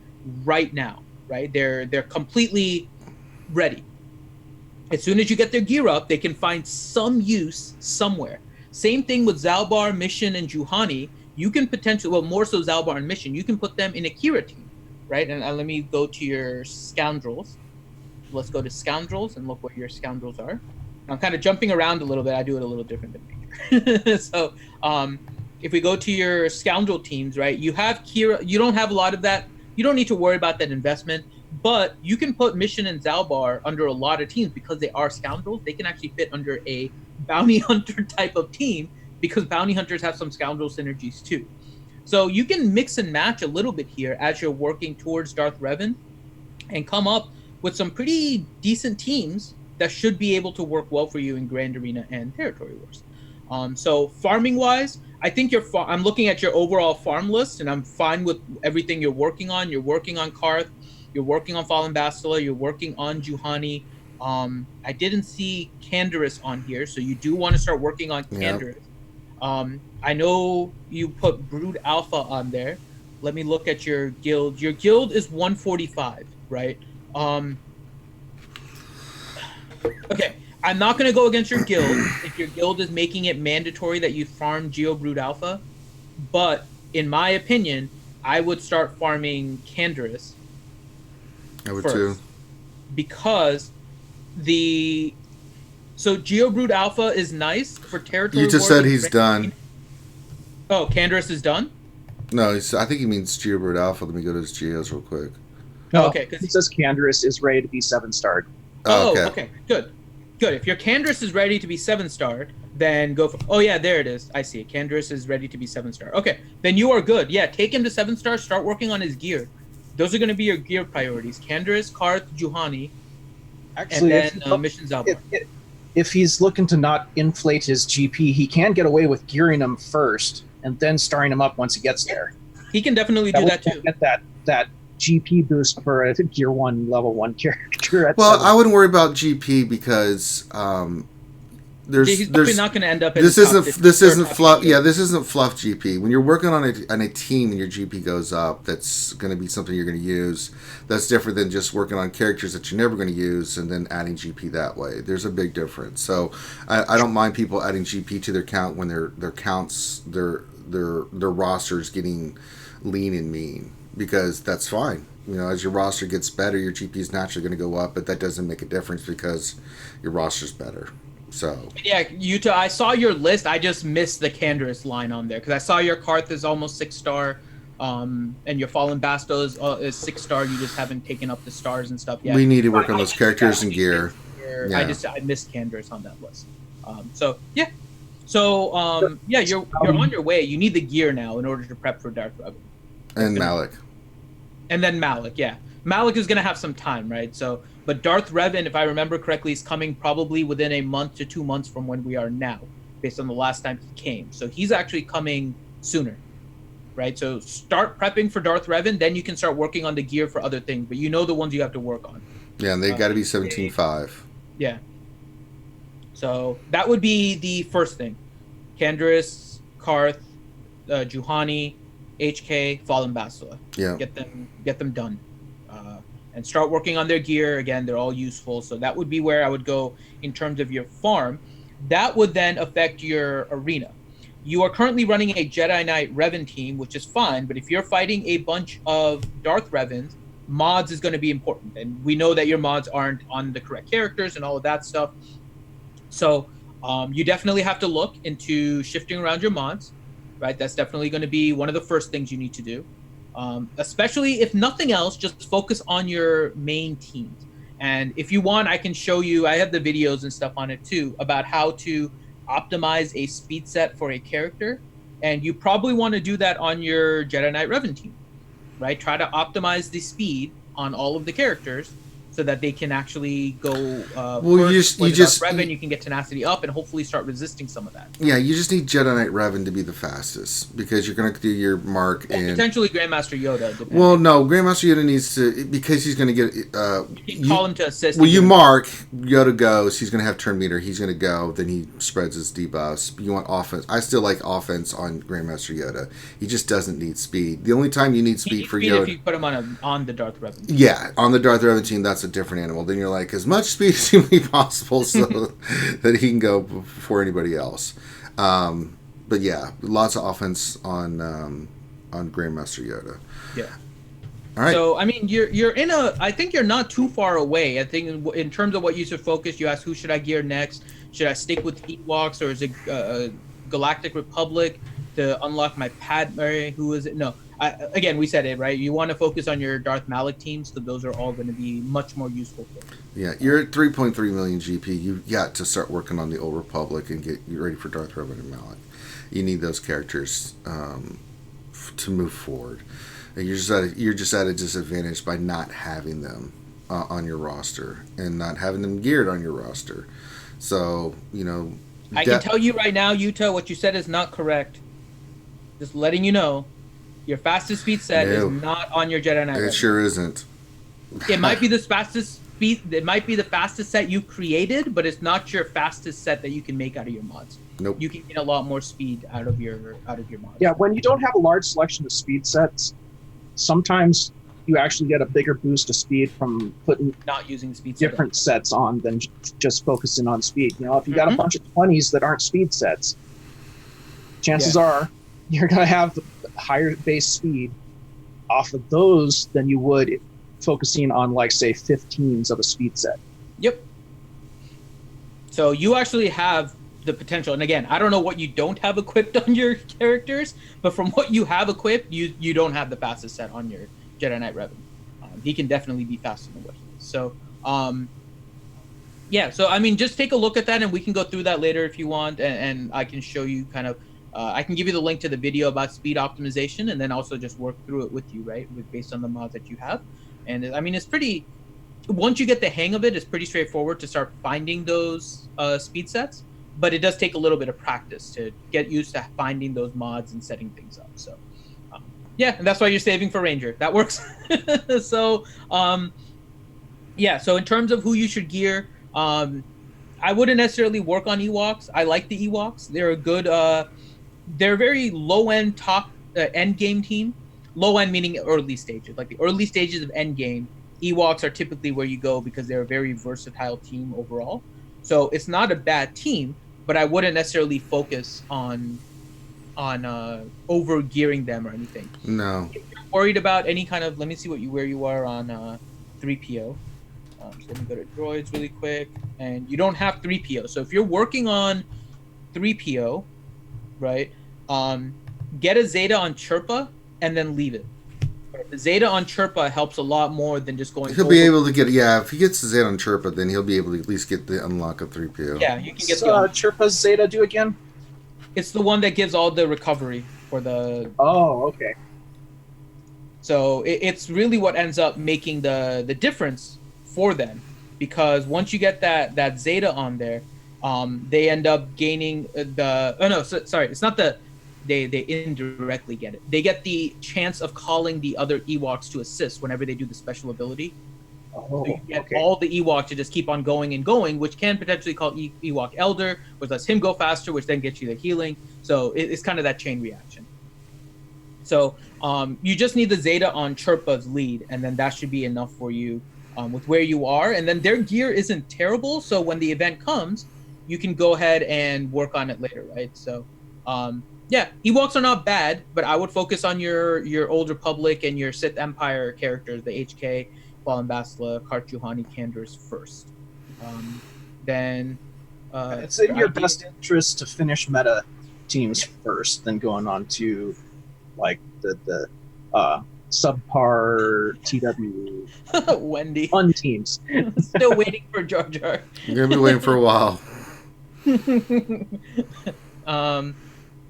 right now, right? They're completely ready. As soon as you get their gear up, they can find some use somewhere. Same thing with Zalbar, Mission, and Juhani. You can potentially, well, more so Zalbar and Mission, you can put them in a Kira team, right? And let me go to your Scoundrels. Let's go to Scoundrels and look what your Scoundrels are. I'm kind of jumping around a little bit. I do it a little different than me. So if we go to your Scoundrel teams, right, you have Kira. You don't have a lot of that. You don't need to worry about that investment, but you can put Mission and Zalbar under a lot of teams because they are Scoundrels. They can actually fit under a bounty hunter type of team because bounty hunters have some Scoundrel synergies too. So you can mix and match a little bit here as you're working towards Darth Revan and come up with some pretty decent teams that should be able to work well for you in Grand Arena and Territory Wars. So farming wise, I think I'm looking at your overall farm list and I'm fine with everything you're working on. You're working on Karth, you're working on Fallen Bastila, you're working on Juhani. I didn't see Canderous on here, so you do want to start working on Canderous. Yep. I know you put Brood Alpha on there. Let me look at your guild. Your guild is 145, right? Okay. I'm not going to go against your guild if your guild is making it mandatory that you farm Geo Brood Alpha. But in my opinion, I would start farming Canderous. I would too. Because so Geo Brood Alpha is nice for territory. You just said he's done. Oh, Canderous is done? No, I think he means Geo Brood Alpha. Let me go to his Geos real quick. No, okay. It says Canderous is ready to be 7-starred. Oh, okay. Good. If your Canderous is ready to be 7-starred, then go for... Oh, yeah, there it is. I see it. Canderous is ready to be 7-star. Okay, then you are good. Yeah, take him to 7-star. Start working on his gear. Those are going to be your gear priorities. Canderous, Karth, Juhani, Actually, and then Mission Zalbar. If he's looking to not inflate his GP, he can get away with gearing him first and then starring him up once he gets there. He can definitely do that too. Get that GP boost for a Gear 1 level 1 character. Well, I wouldn't worry about GP because he's probably not going to end up. This isn't fluff. Yeah, this isn't fluff GP. When you're working on a team and your GP goes up, that's going to be something you're going to use. That's different than just working on characters that you're never going to use and then adding GP that way. There's a big difference. So I don't mind people adding GP to their count when their counts their rosters getting lean and mean, because that's fine. You know, as your roster gets better, your GP is naturally going to go up, but that doesn't make a difference because your roster's better. So yeah, Yuta, I saw your list. I just missed the Canderous line on there because I saw your Karth is almost 6-star, and your Fallen Basto is 6-star. You just haven't taken up the stars and stuff yet. We need to work on those characters and gear. Yeah. I missed Canderous on that list. You're on your way. You need the gear now in order to prep for Darth Revan. And Malik. And then Malik, yeah. Malik is going to have some time, right? So, but Darth Revan, if I remember correctly, is coming probably within a month to 2 months from when we are now, based on the last time he came. So he's actually coming sooner, right? So start prepping for Darth Revan, then you can start working on the gear for other things, but you know the ones you have to work on. Yeah, and they've got to be 17.5. Yeah. So that would be the first thing. Canderous, Karth, Juhani, HK, Fallen Bastila. Yeah. Get them done. And start working on their gear. Again, they're all useful. So that would be where I would go in terms of your farm. That would then affect your arena. You are currently running a Jedi Knight Revan team, which is fine, but if you're fighting a bunch of Darth Revans, mods is going to be important. And we know that your mods aren't on the correct characters and all of that stuff. So you definitely have to look into shifting around your mods, right? That's definitely going to be one of the first things you need to do. Especially if nothing else, just focus on your main teams. And if you want, I can show you, I have the videos and stuff on it too, about how to optimize a speed set for a character. And you probably want to do that on your Jedi Knight Revan team, right? Try to optimize the speed on all of the characters so that they can actually go first. You just Revan, you can get tenacity up and hopefully start resisting some of that. Yeah, you just need Jedi Knight Revan to be the fastest because you're going to do your mark and potentially Grandmaster Yoda. Depending. Well, no, Grandmaster Yoda needs to because he's going to get. You can call him to assist. Well, you mark Yoda goes. He's going to have turn meter. He's going to go. Then he spreads his debuffs. You want offense. I still like offense on Grandmaster Yoda. He just doesn't need speed. The only time you need speed for Yoda, if you put him on the Darth Revan. Yeah, on the Darth Revan team, that's a different animal. Then you're like as much speed as humanly possible so that he can go before anybody else. But yeah, lots of offense on Grandmaster Yoda. Yeah. All right. So I mean, you're in a. I think you're not too far away. I think in terms of what you should focus, you ask who should I gear next? Should I stick with Ewoks or is it Galactic Republic to unlock my Padme? Who is it? No. Again, we said it right. You want to focus on your Darth Malak teams, so those are all going to be much more useful for you. Yeah, you're at 3.3 million GP. You got to start working on the Old Republic and get you ready for Darth Revan and Malak. You need those characters to move forward. And you're just at a disadvantage by not having them on your roster and not having them geared on your roster. So I can tell you right now, Yuta, what you said is not correct. Just letting you know. Your fastest speed set is not on your Jedi Knight. It sure isn't. It might be the fastest speed. It might be the fastest set you created, but it's not your fastest set that you can make out of your mods. Nope. You can get a lot more speed out of your mods. Yeah, when you don't have a large selection of speed sets, sometimes you actually get a bigger boost of speed from putting not using speed different sets on than just focusing on speed. If you got a bunch of 20s that aren't speed sets, chances are you're going to have higher base speed off of those than you would focusing on, like, say, 15s of a speed set. Yep. So you actually have the potential. And again, I don't know what you don't have equipped on your characters, but from what you have equipped, you don't have the fastest set on your Jedi Knight Revan. He can definitely be faster than what he is. So, so I mean, just take a look at that, and we can go through that later if you want, and I can show you kind of. I can give you the link to the video about speed optimization, and then also just work through it with you, right, based on the mods that you have. And I mean, it's pretty. Once you get the hang of it, it's pretty straightforward to start finding those speed sets. But it does take a little bit of practice to get used to finding those mods and setting things up. So, and that's why you're saving for Ranger. That works. So, so in terms of who you should gear, I wouldn't necessarily work on Ewoks. I like the Ewoks. They're a good. They're a very low-end top end game team. Low-end meaning early stages. Like the early stages of end game, Ewoks are typically where you go because they're a very versatile team overall. So it's not a bad team, but I wouldn't necessarily focus on over gearing them or anything. No. If you're worried about any kind of, let me see where you are on 3PO. So let me go to droids really quick, and you don't have 3PO. So if you're working on 3PO, right, get a Zeta on Chirpa and then leave it. The Zeta on Chirpa helps a lot more than just going. He'll be able to get if he gets the Zeta on Chirpa, then he'll be able to at least get the unlock of 3PO. Yeah, you can get Chirpa's Zeta do again? It's the one that gives all the recovery for the. Oh, okay. So it's really what ends up making the difference for them, because once you get that Zeta on there, they end up gaining it's not the. They indirectly get it. They get the chance of calling the other Ewoks to assist whenever they do the special ability. Oh, So you get okay. all the Ewok to just keep on going and going, which can potentially call Ewok Elder, which lets him go faster, which then gets you the healing. So it's kind of that chain reaction. So you just need the Zeta on Chirpa's lead, and then that should be enough for you with where you are. And then their gear isn't terrible, so when the event comes, you can go ahead and work on it later, right? So yeah, Ewoks are not bad, but I would focus on your Old Republic and your Sith Empire characters, the HK, Fallen Basila, Kart Juhani, Kandors first. Then It's in your best interest to finish meta teams first, then going on to like the subpar TW Wendy. fun teams. Still waiting for Jar Jar. You're gonna be waiting for a while.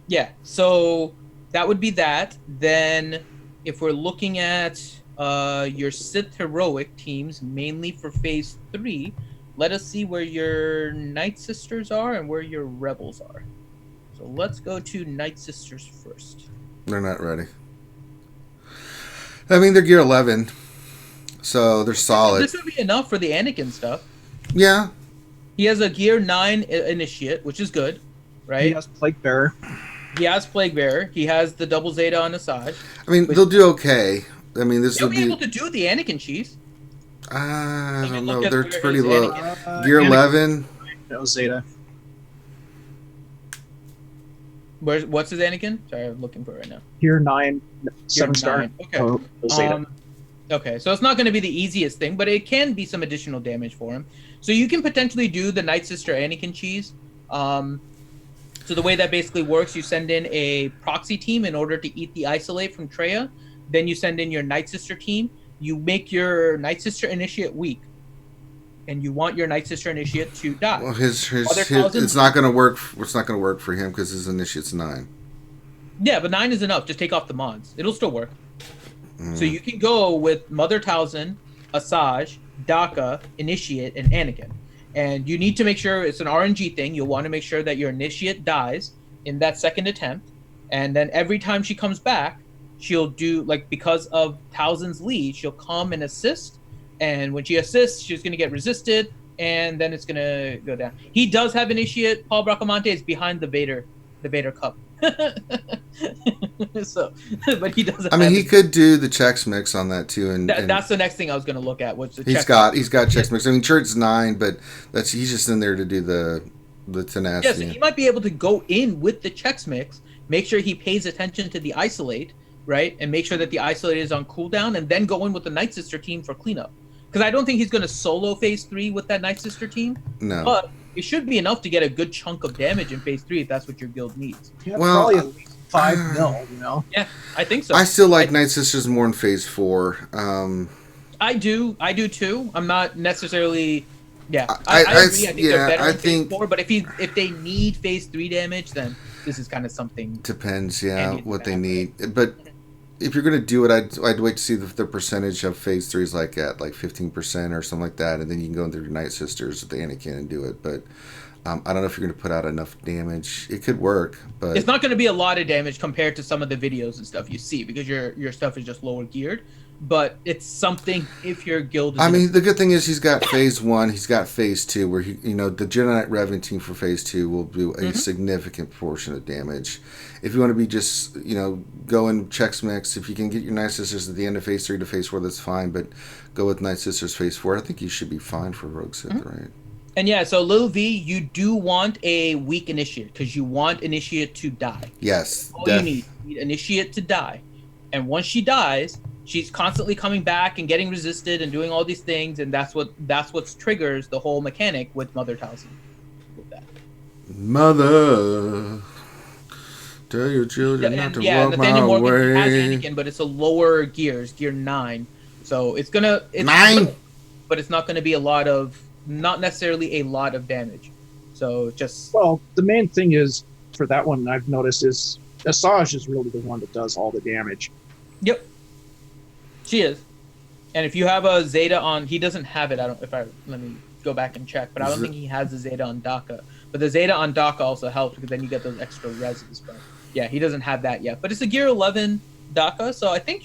Yeah, so that would be that. Then if we're looking at your Sith heroic teams, mainly for phase 3, let us see where your Night Sisters are and where your Rebels are. So let's go to Night Sisters first. They're not ready. I mean, they're gear 11, so they're solid. This would be enough for the Anakin stuff. Yeah. He has a gear 9 initiate, which is good, right? He has Plague Bearer. He has Plague Bearer. He has the double Zeta on Asajj. I mean, they'll do okay. I mean, this He'll will be able to do the Anakin cheese. I don't know. look at They're where pretty is low. Anakin. Gear Anakin. 11. No Zeta. What's his Anakin? Sorry, I'm looking for it right now. Gear 9, Gear 7-star. 9. Okay. No Zeta. Okay, so it's not going to be the easiest thing, but it can be some additional damage for him. So you can potentially do the Night Sister Anakin cheese. So the way that basically works, you send in a proxy team in order to eat the isolate from Treya. Then you send in your Night Sister team. You make your Night Sister Initiate weak. And you want your Night Sister Initiate to die. Well, his thousands- it's not going to work. It's not going to work for him because his initiate's 9. Yeah, but 9 is enough. Just take off the mods. It'll still work. So you can go with Mother Talzin, Asajj, Daka, Initiate, and Anakin. And you need to make sure it's an RNG thing. You'll want to make sure that your Initiate dies in that second attempt. And then every time she comes back, she'll do, like, because of Talzin's lead, she'll come and assist. And when she assists, she's going to get resisted. And then it's going to go down. He does have Initiate. Paul Bracamonte is behind the Vader cup. So, but he doesn't. I mean, he could do the Chex Mix on that too, and that's the next thing I was going to look at. Which he's got Chex Mix. I mean, Church's 9, but he's just in there to do the tenacity. Yes, he might be able to go in with the Chex Mix, make sure he pays attention to the isolate, right, and make sure that the isolate is on cooldown, and then go in with the Night Sister team for cleanup. Because I don't think he's going to solo phase 3 with that Night Sister team. No, but it should be enough to get a good chunk of damage in phase 3 if that's what your guild needs. Yeah, well, probably at least 5 mil, you know? Yeah, I think so. I still like Night Sisters more in phase 4. I do too. I'm not necessarily. Yeah, I agree. I think yeah, they're better I in phase think- 4. But if they need phase 3 damage, then this is kind of something. Depends, Any what they bad, need. But if you're going to do it, I'd wait to see if the percentage of phase 3 is like at like 15% or something like that, and then you can go into your Night Sisters with the Anakin and do it. But I don't know if you're going to put out enough damage. It could work, but It's not going to be a lot of damage compared to some of the videos and stuff you see because your stuff is just lower geared. But it's something if your guild is. I mean, the good thing is he's got phase 1, he's got phase 2, where the Jedi Knight Revenant team for phase 2 will do a significant portion of damage. If you want to be just, go in Chex Mix, if you can get your Night Sisters at the end of phase 3 to phase 4, that's fine. But go with Night Sisters phase 4. I think you should be fine for Rogue Sith, right? And yeah, so Lil V, you do want a weak Initiate because you want Initiate to die. Yes. All you need Initiate to die. And once she dies, she's constantly coming back and getting resisted and doing all these things, and that's what triggers the whole mechanic with Mother Talzin. With that. Mother, tell your children not to walk Nathaniel my Morgan has way. Anakin, but it's a lower gears, gear 9. So it's 9? But it's not gonna be not necessarily a lot of damage. So just Well, the main thing is, for that one I've noticed, is Asajj is really the one that does all the damage. Yep. She is. And if you have a Zeta on, he doesn't have it. Let me go back and check, but I don't think he has the Zeta on Daka. But the Zeta on Daka also helps because then you get those extra reses. But yeah, he doesn't have that yet. But it's a gear 11 Daka, so I think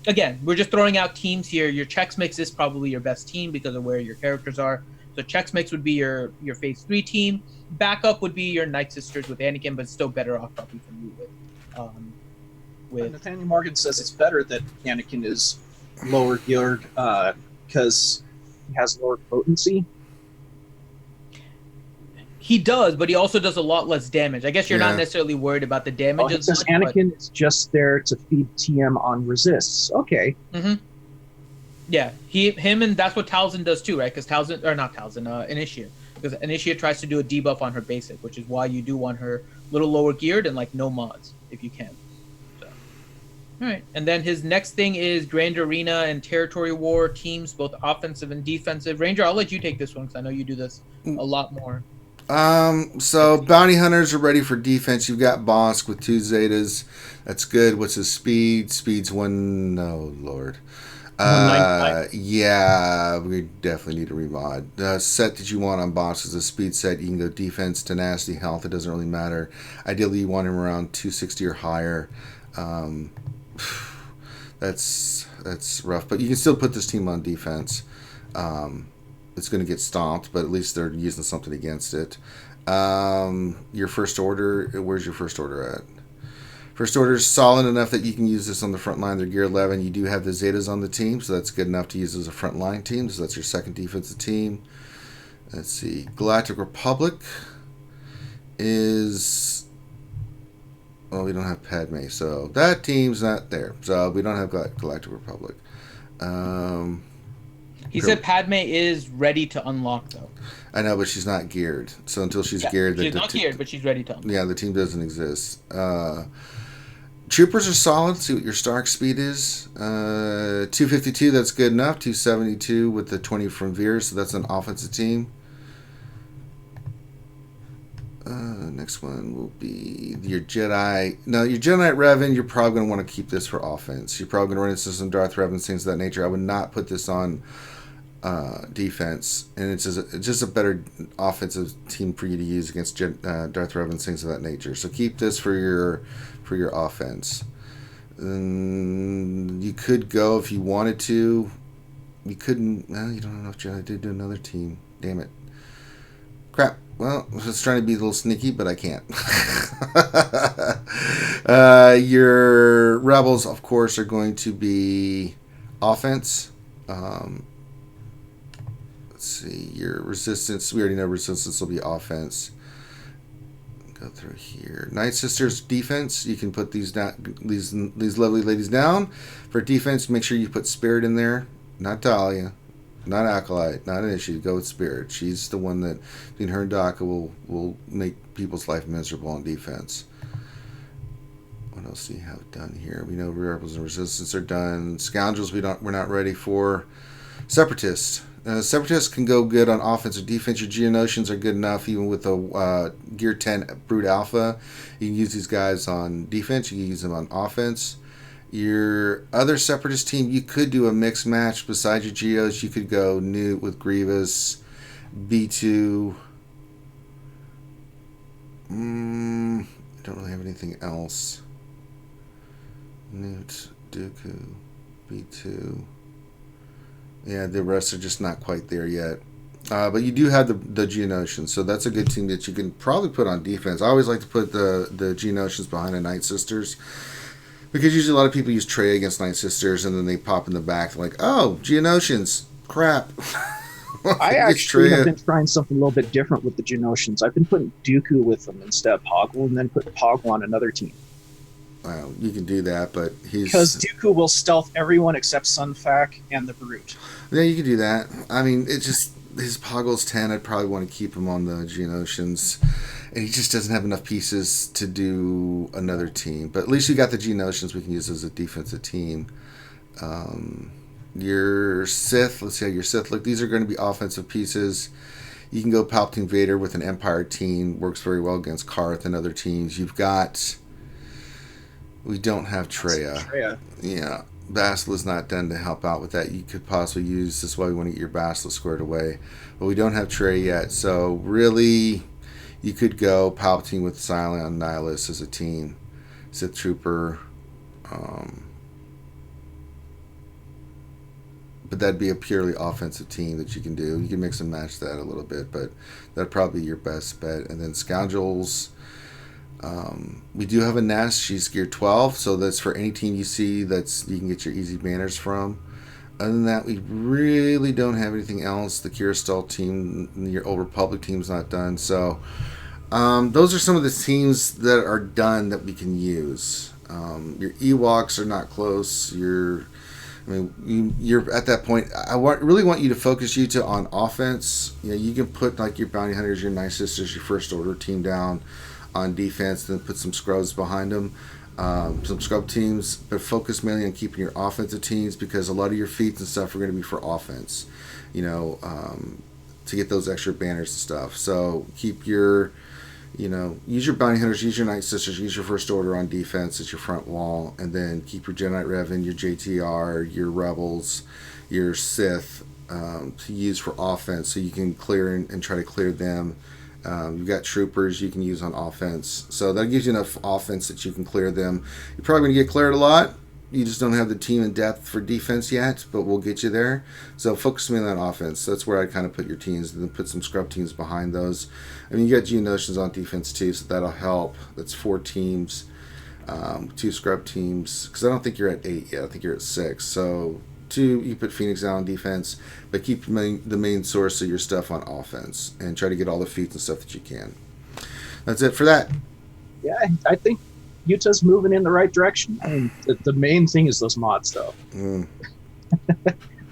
again, we're just throwing out teams here. Your Chex Mix is probably your best team because of where your characters are. So Chex Mix would be your phase 3 team. Backup would be your Night Sisters with Anakin, but still better off probably from you with Nathaniel Morgan says it's better that Anakin is lower geared because he has lower potency. He does, but he also does a lot less damage. I guess you're not necessarily worried about the damage. It says Anakin is just there to feed TM on resists. Okay. Mm-hmm. Yeah, him, and that's what Talzin does too, right? Because Talzin, or not Talzin, Initia. Because Initia tries to do a debuff on her basic, which is why you do want her a little lower geared and like no mods if you can. So, all right, and then his next thing is Grand Arena and Territory War teams, both offensive and defensive. Ranger, I'll let you take this one because I know you do this a lot more. So bounty hunters are ready for defense. You've got Bosk with 2 Zetas. That's good. What's his speed? Speed's 1. Oh Lord. Yeah, we definitely need a remod. The set that you want on Bosk is a speed set. You can go defense, tenacity, health. It doesn't really matter. Ideally, you want him around 260 or higher. That's rough, but you can still put this team on defense. It's going to get stomped, but at least they're using something against it. Your first order, where's your first order at? First order is solid enough that you can use this on the front line. They're gear 11. You do have the Zetas on the team, so that's good enough to use as a front line team. So that's your second defensive team. Let's see. Galactic Republic is... Well, we don't have Padme, so that team's not there. So we don't have Galactic Republic. He said Padme is ready to unlock, though. I know, but she's not geared. So until she's geared... She's not geared, but she's ready to unlock. Yeah, the team doesn't exist. Troopers are solid. See what your Stark speed is. 252, that's good enough. 272 with the 20 from Veer, so that's an offensive team. Next one will be your Jedi. Now, your Jedi Revan, you're probably going to want to keep this for offense. You're probably going to run into some Darth Revan, things of that nature. I would not put this on defense, and it's just a better offensive team for you to use against Darth Revan, things of that nature. So keep this for your offense. You could go if you wanted to. You couldn't. Well, you don't have enough Jedi to do another team. Damn it. Crap. Well, I was trying to be a little sneaky, but I can't. Your rebels, of course, are going to be offense. Let's see. Your resistance. We already know resistance will be offense. Go through here. Night Sisters defense. You can put these lovely ladies down for defense. Make sure you put Spirit in there, not Dahlia, not Acolyte, not an issue. Go with Spirit. She's the one that between her and Daka will make people's life miserable on defense. What else do you have done here? We know rebels and resistance are done. Scoundrels we're not ready for. Separatists. Separatists can go good on offense or defense. Your Geonosians are good enough, even with a Gear 10 Brute Alpha. You can use these guys on defense. You can use them on offense. Your other Separatist team, you could do a mixed match. Besides your Geos, you could go Newt with Grievous, B2. Don't really have anything else. Newt, Dooku, B2. Yeah, the rest are just not quite there yet. But you do have the Geonosians, so that's a good team that you can probably put on defense. I always like to put the Geonosians behind the Night Sisters, because usually a lot of people use Trey against Night Sisters, and then they pop in the back like, oh, Geonosians, crap. I actually have been trying something a little bit different with the Geonosians. I've been putting Dooku with them instead of Poggle, and then put Poggle on another team. Well, you can do that, but because Dooku will stealth everyone except Sunfac and the Brute. Yeah, you can do that. I mean, it's just his Poggle's 10. I'd probably want to keep him on the Geonosians, and he just doesn't have enough pieces to do another team. But at least you got the Geonosians we can use as a defensive team. Your Sith, let's see how your Sith look. These are going to be offensive pieces. You can go Palpatine Vader with an Empire team. Works very well against Karth and other teams. You've got... We don't have Treya. Yeah. Basila's not done to help out with that. You could possibly use... This is why we want to get your Basila squared away. But we don't have Treya yet. So, really, you could go Palpatine with Cylon Nihilus as a team. Sith Trooper. but that'd be a purely offensive team that you can do. You can mix and match that a little bit, but that'd probably be your best bet. And then scoundrels, we do have a nest. She's gear 12, so that's for any team you see that's you can get your easy banners from. Other than that, we really don't have anything else. The Kiristal team, your Old Republic team's not done. So those are some of the teams that are done that we can use. Your Ewoks are not close. You're at that point. Really want you to focus Utah on offense. You know, you can put like your bounty hunters, your night sisters, your first order team down on defense, then put some scrubs behind them. Some scrub teams, but focus mainly on keeping your offensive teams because a lot of your feats and stuff are going to be for offense, you know, to get those extra banners and stuff. So keep your, you know, use your bounty hunters, use your night sisters, use your first order on defense as your front wall, and then keep your Jedi Revan, your JTR, your rebels, your Sith to use for offense so you can clear and try to clear them. You've got troopers you can use on offense. So that gives you enough offense that you can clear them. You're probably going to get cleared a lot. You just don't have the team in depth for defense yet, but we'll get you there. So focus me on that offense. That's where I kind of put your teams, and then put some scrub teams behind those. I mean, you got Geonosians on defense too, so that'll help. That's 4 teams, 2 scrub teams. Because I don't think you're at 8 yet. I think you're at 6. So 2, you put Phoenix out on defense, but keep the main source of your stuff on offense and try to get all the feats and stuff that you can. That's it for that. Yeah, I think Utah's moving in the right direction. I mean, the main thing is those mods, though.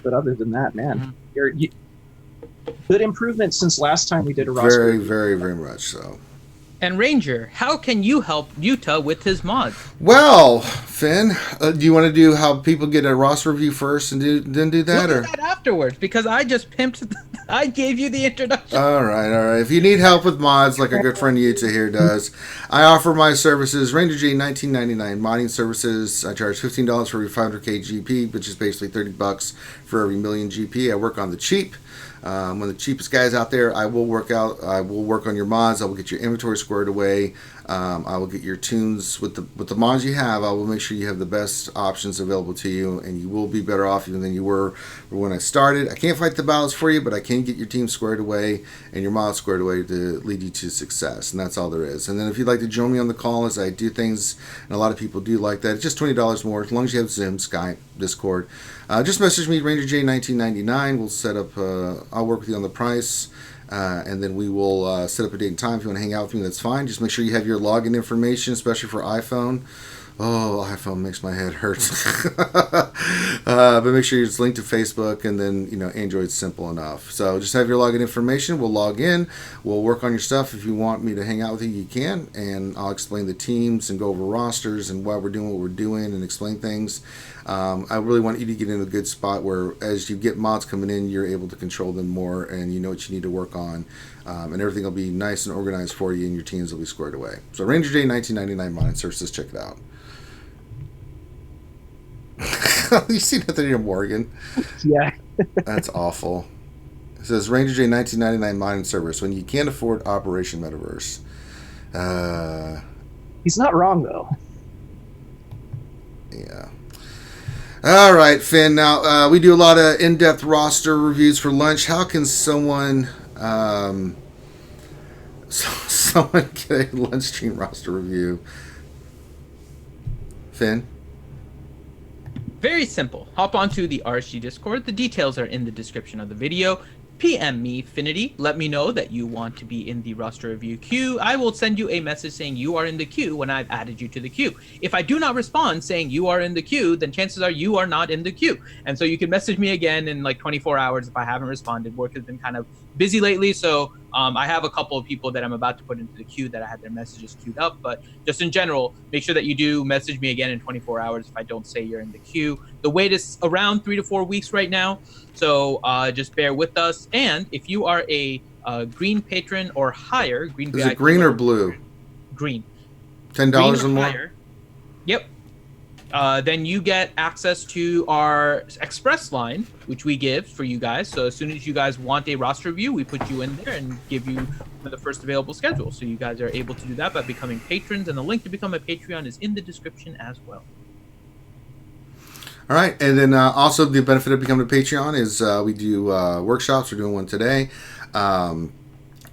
But other than that, man, good improvement since last time we did a roster. Very, very, very much so. And Ranger, how can you help Utah with his mods? Well, Finn, do you want to do how people get a roster review first and then do that? We'll do that afterwards because I just pimped. I gave you the introduction. All right. If you need help with mods, like our good friend Utah here does, I offer my services. Ranger J, $19.99 modding services. I charge $15 for every 500k GP, which is basically $30 for every million GP. I work on the cheap. One of the cheapest guys out there. I will work on your mods. I will get your inventory squared away. I will get your tunes with the mods you have. I will make sure you have the best options available to you, and you will be better off even than you were when I started. I can't fight the battles for you, but I can get your team squared away and your mods squared away to lead you to success, and that's all there is. And then if you'd like to join me on the call as I do things, and a lot of people do like that, it's just $20 more as long as you have Zoom, Skype, Discord. Just message me, Ranger J 1999. We'll set up. I'll work with you on the price, and then we will set up a date and time. If you want to hang out with me, that's fine. Just make sure you have your login information, especially for iPhone. Oh, iPhone makes my head hurt. But make sure it's linked to Facebook, and then Android's simple enough. So just have your login information. We'll log in. We'll work on your stuff. If you want me to hang out with you, you can, and I'll explain the teams and go over rosters and why we're doing what we're doing and explain things. I really want you to get in a good spot where as you get mods coming in, you're able to control them more, and you know what you need to work on, and everything will be nice and organized for you, and your teams will be squared away. So Ranger J 1999 modding services, check it out. You see nothing here, Morgan? Yeah. That's awful. It says Ranger J 1999 modding service when you can't afford Operation Metaverse. He's not wrong though. Yeah. All right, Finn. Now we do a lot of in-depth roster reviews for lunch. How can someone get a lunch stream roster review? Finn? Very simple. Hop onto the RSG Discord. The details are in the description of the video. PM me, Finity. Let me know that you want to be in the roster review queue. I will send you a message saying you are in the queue when I've added you to the queue. If I do not respond saying you are in the queue, then chances are you are not in the queue. And so you can message me again in like 24 hours if I haven't responded. Work has been kind of busy lately, so I have a couple of people that I'm about to put into the queue that I had their messages queued up. But just in general, make sure that you do message me again in 24 hours if I don't say you're in the queue. The wait is around 3 to 4 weeks right now. So just bear with us. And if you are a green patron or higher, green is it green or blue? Green. $10 or more? Higher, yep. Then you get access to our express line, which we give for you guys. So as soon as you guys want a roster review, we put you in there and give you the first available schedule. So you guys are able to do that by becoming patrons. And the link to become a Patreon is in the description as well. All right, and then also the benefit of becoming a Patreon is we do workshops. We're doing one today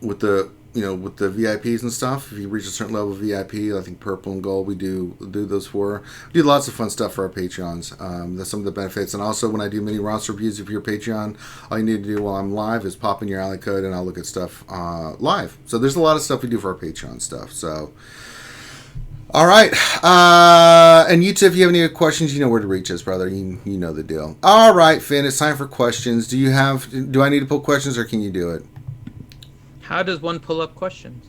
with the with the VIPs and stuff. If you reach a certain level of VIP, I think purple and gold, we do those for. We do lots of fun stuff for our Patreons. That's some of the benefits. And also when I do mini roster reviews, if you're a Patreon, all you need to do while I'm live is pop in your alley code and I'll look at stuff live. So there's a lot of stuff we do for our Patreon stuff. So. All right, and you too, if you have any questions, you know where to reach us, brother. You know the deal. All right, Finn, it's time for questions. Do I need to pull questions, or can you do it? How does one pull up questions?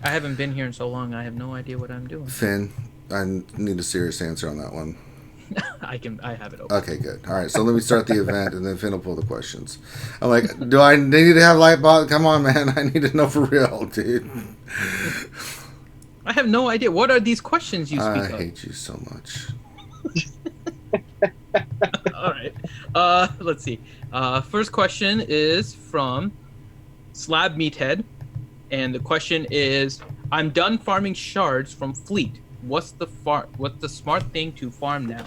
I haven't been here in so long. I have no idea what I'm doing. Finn, I need a serious answer on that one. I have it open. Okay, good. All right, so let me start the event, and then Finn will pull the questions. I'm like, do I need to have light bot? Come on, man, I need to know for real, dude. I have no idea. What are these questions you speak of? I hate you so much. All right. Let's see. First question is from Slab Meathead, and the question is: I'm done farming shards from Fleet. What's the smart thing to farm now?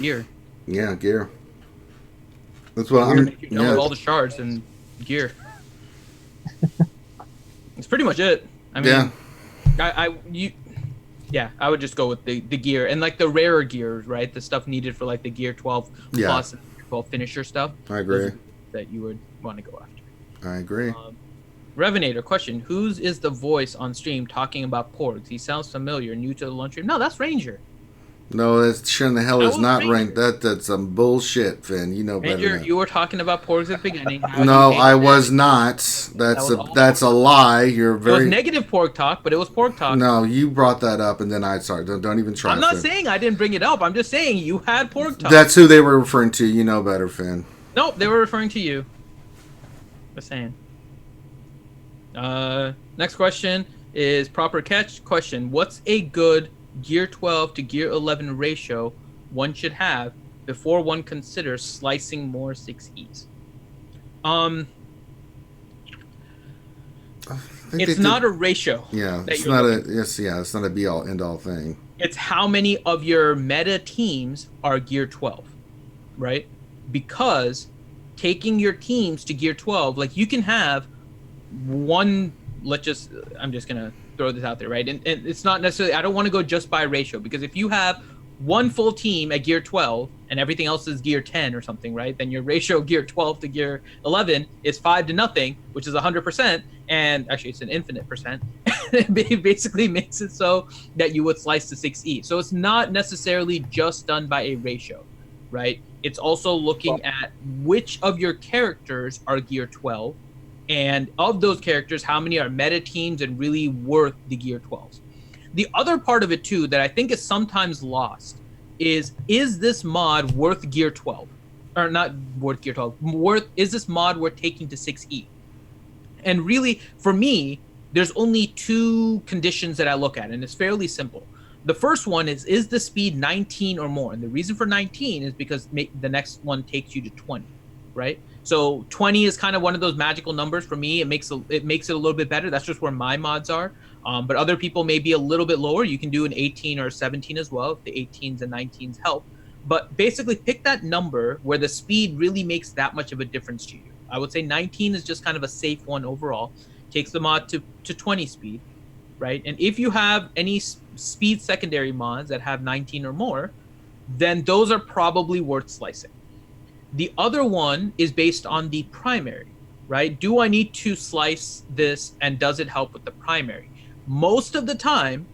Gear. Yeah, gear. That's what I'm. With all the shards and gear. It's pretty much it. I mean, I would just go with the gear and like the rarer gears, right? The stuff needed for like the gear 12 plus and 12 finisher stuff. I agree. That you would want to go after. I agree. Revenator question: Whose is the voice on stream talking about porgs? He sounds familiar. New to the lunchroom? No, that's Ranger. No, that sure in the hell is not Ranger. That's some bullshit, Finn. You know better. Ranger, you were talking about porgs at the beginning. No, I was not. That's a lie. You're very. It was negative porg talk, but it was porg talk. No, you brought that up, and then don't even try. I'm not saying I didn't bring it up. I'm just saying you had porg talk. That's who they were referring to. You know better, Finn. Nope, they were referring to you. Just saying. Next question is proper catch question. What's a good gear 12 to gear 11 ratio one should have before one considers slicing more 6Es? It's not a ratio. Yeah, it's not it's not a be all end all thing. It's how many of your meta teams are gear 12, right? Because taking your teams to gear 12, like you can have one, I'm just going to throw this out there, right? And it's not necessarily, I don't want to go just by ratio, because if you have one full team at gear 12 and everything else is gear 10 or something, right? Then your ratio gear 12 to gear 11 is 5-0, which is 100%. And actually it's an infinite percent. It basically makes it so that you would slice the 6E. So it's not necessarily just done by a ratio, right? It's also looking at which of your characters are gear 12, and of those characters, how many are meta teams and really worth the gear 12s. The other part of it too that I think is sometimes lost is this mod worth gear 12? Or not worth gear 12, is this mod worth taking to 6E? And really, for me, there's only two conditions that I look at, and it's fairly simple. The first one is the speed 19 or more? And the reason for 19 is because the next one takes you to 20, right? So 20 is kind of one of those magical numbers for me. It makes it a little bit better. That's just where my mods are. But other people may be a little bit lower. You can do an 18 or a 17 as well if the 18s and 19s help. But basically pick that number where the speed really makes that much of a difference to you. I would say 19 is just kind of a safe one overall. Takes the mod to 20 speed, right? And if you have any speed secondary mods that have 19 or more, then those are probably worth slicing. The other one is based on the primary, right? Do I need to slice this, and does it help with the primary? Most of the time,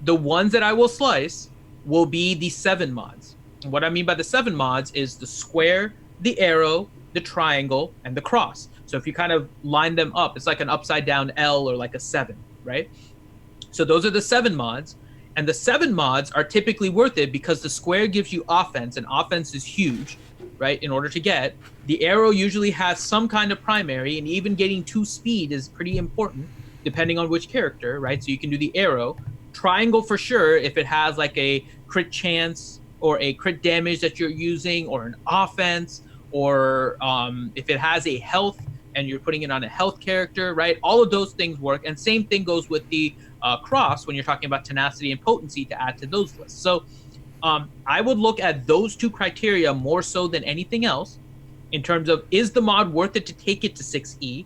the ones that I will slice will be the 7 mods. And what I mean by the 7 mods is the square, the arrow, the triangle, and the cross. So if you kind of line them up, it's like an upside down L or like a 7, right? So those are the 7 mods. And the 7 mods are typically worth it because the square gives you offense, and offense is huge, right? In order to get the arrow usually has some kind of primary, and even getting 2 speed is pretty important depending on which character, right? So you can do the arrow. Triangle for sure if it has like a crit chance or a crit damage that you're using, or an offense, or if it has a health and you're putting it on a health character, right? All of those things work. And same thing goes with the cross when you're talking about tenacity and potency to add to those lists. So I would look at those two criteria more so than anything else in terms of, is the mod worth it to take it to 6E,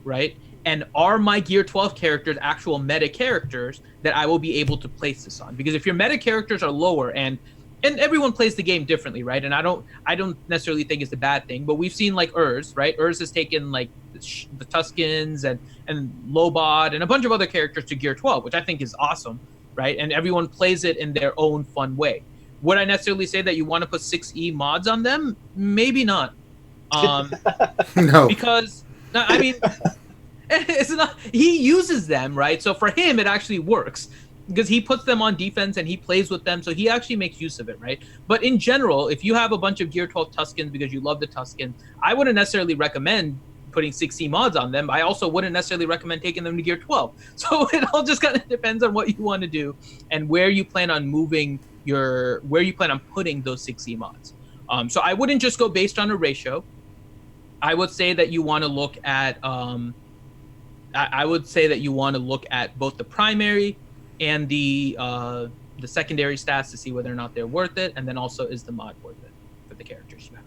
right? And are my Gear 12 characters actual meta characters that I will be able to place this on? Because if your meta characters are lower, and everyone plays the game differently, right? And I don't necessarily think it's a bad thing, but we've seen like Urs, right? Urs has taken like the Tuskens and Lobot and a bunch of other characters to Gear 12, which I think is awesome, right? And everyone plays it in their own fun way. Would I necessarily say that you want to put 6E mods on them? Maybe not. No. Because, I mean, it's not, he uses them, right? So for him, it actually works because he puts them on defense and he plays with them. So he actually makes use of it, right? But in general, if you have a bunch of Gear 12 Tuskens because you love the Tusken, I wouldn't necessarily recommend putting 6E mods on them. I also wouldn't necessarily recommend taking them to Gear 12. So it all just kind of depends on what you want to do and where you plan on putting those 6E mods. So I wouldn't just go based on a ratio. I would say that you want to look at both the primary and the secondary stats to see whether or not they're worth it, and then also, is the mod worth it for the characters you have.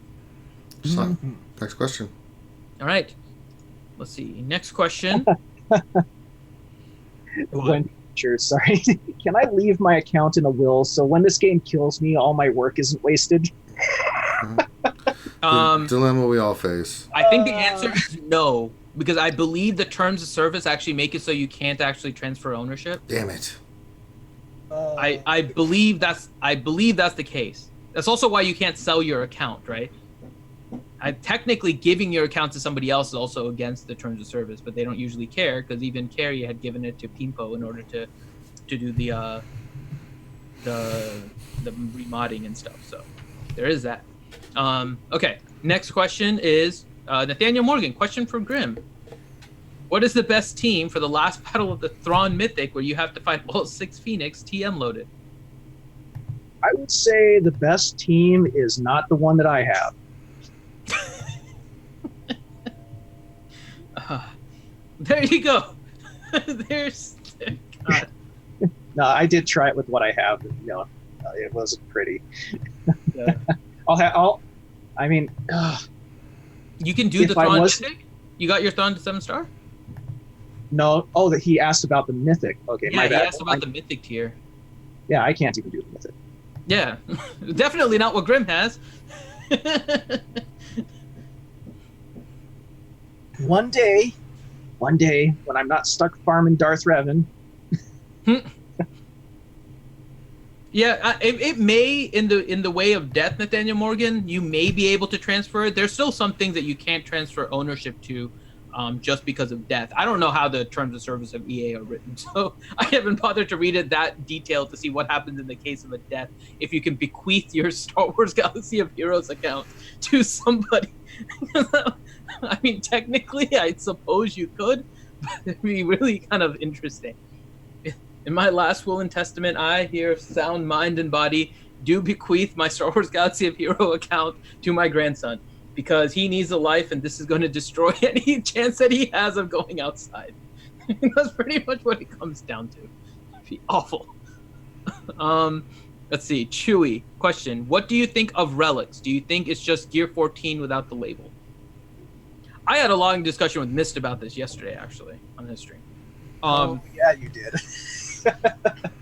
So, next question. All right, let's see. Next question. Sorry. Can I leave my account in a will so when this game kills me, all my work isn't wasted? The dilemma we all face. I think the answer is no, because I believe the terms of service actually make it so you can't actually transfer ownership. Damn it. I believe that's the case. That's also why you can't sell your account, right? Technically, giving your account to somebody else is also against the terms of service, but they don't usually care because even Carrie had given it to Pimpo in order to do the remodding and stuff. So there is that. Okay, next question is Nathaniel Morgan. Question from Grim. What is the best team for the last battle of the Thrawn Mythic where you have to fight all 6 Phoenix TM loaded? I would say the best team is not the one that I have. There you go. There's God. No, I did try it with what I have. No, it wasn't pretty. Yeah. You can do the Thrawn Mythic? You got your Thrawn to 7-star? No. Oh, that he asked about the Mythic. Okay, yeah, my bad. He asked about the Mythic tier. Yeah, I can't even do the Mythic. Yeah, definitely not what Grim has. One day, when I'm not stuck farming Darth Revan. Yeah, it may, in the way of death, Nathaniel Morgan, you may be able to transfer it. There's still some things that you can't transfer ownership to just because of death. I don't know how the terms of service of EA are written, so I haven't bothered to read it that detailed to see what happens in the case of a death if you can bequeath your Star Wars Galaxy of Heroes account to somebody. I mean, technically, I suppose you could, but it'd be really kind of interesting. In my last will and testament, I, here of sound mind and body, do bequeath my Star Wars Galaxy of Hero account to my grandson because he needs a life and this is going to destroy any chance that he has of going outside. That's pretty much what it comes down to. It'd be awful. Let's see. Chewy, question. What do you think of relics? Do you think it's just Gear 14 without the label? I had a long discussion with Mist about this yesterday, actually, on his stream. Yeah, you did.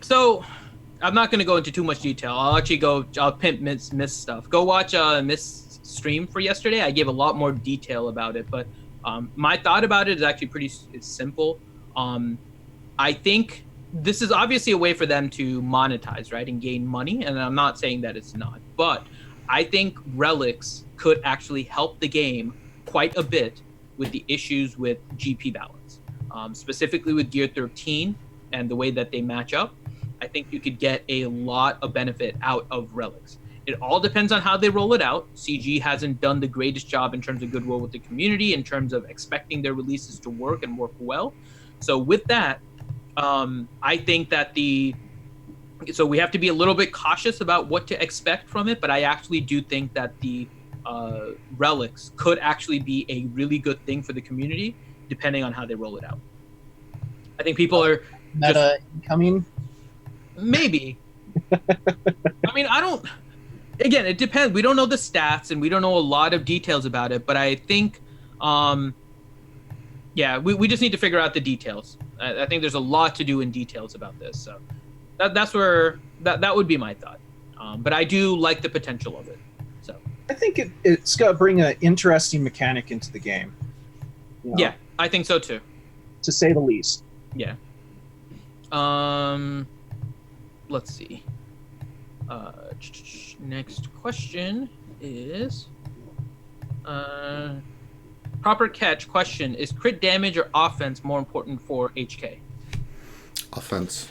So, I'm not going to go into too much detail. I'll pimp Mist stuff. Go watch Mist's stream for yesterday. I gave a lot more detail about it, but my thought about it is actually it's simple. I think this is obviously a way for them to monetize, right, and gain money, and I'm not saying that it's not, but I think relics could actually help the game quite a bit with the issues with GP balance, specifically with Gear 13 and the way that they match up. I think you could get a lot of benefit out of relics. It all depends on how they roll it out. CG hasn't done the greatest job in terms of goodwill with the community, in terms of expecting their releases to work and work well. So with that, I think that so we have to be a little bit cautious about what to expect from it, but I actually do think that the relics could actually be a really good thing for the community, depending on how they roll it out. I think people are meta incoming. Maybe. I mean, I don't. Again, it depends. We don't know the stats and we don't know a lot of details about it, but I think, yeah, we just need to figure out the details. I think there's a lot to do in details about this, so that's where that would be my thought. But I do like the potential of it. So I think it's going to bring an interesting mechanic into the game. You know, yeah, I think so too. to say the least. Yeah. Let's see. Next question is proper catch question: is crit damage or offense more important for HK? Offense.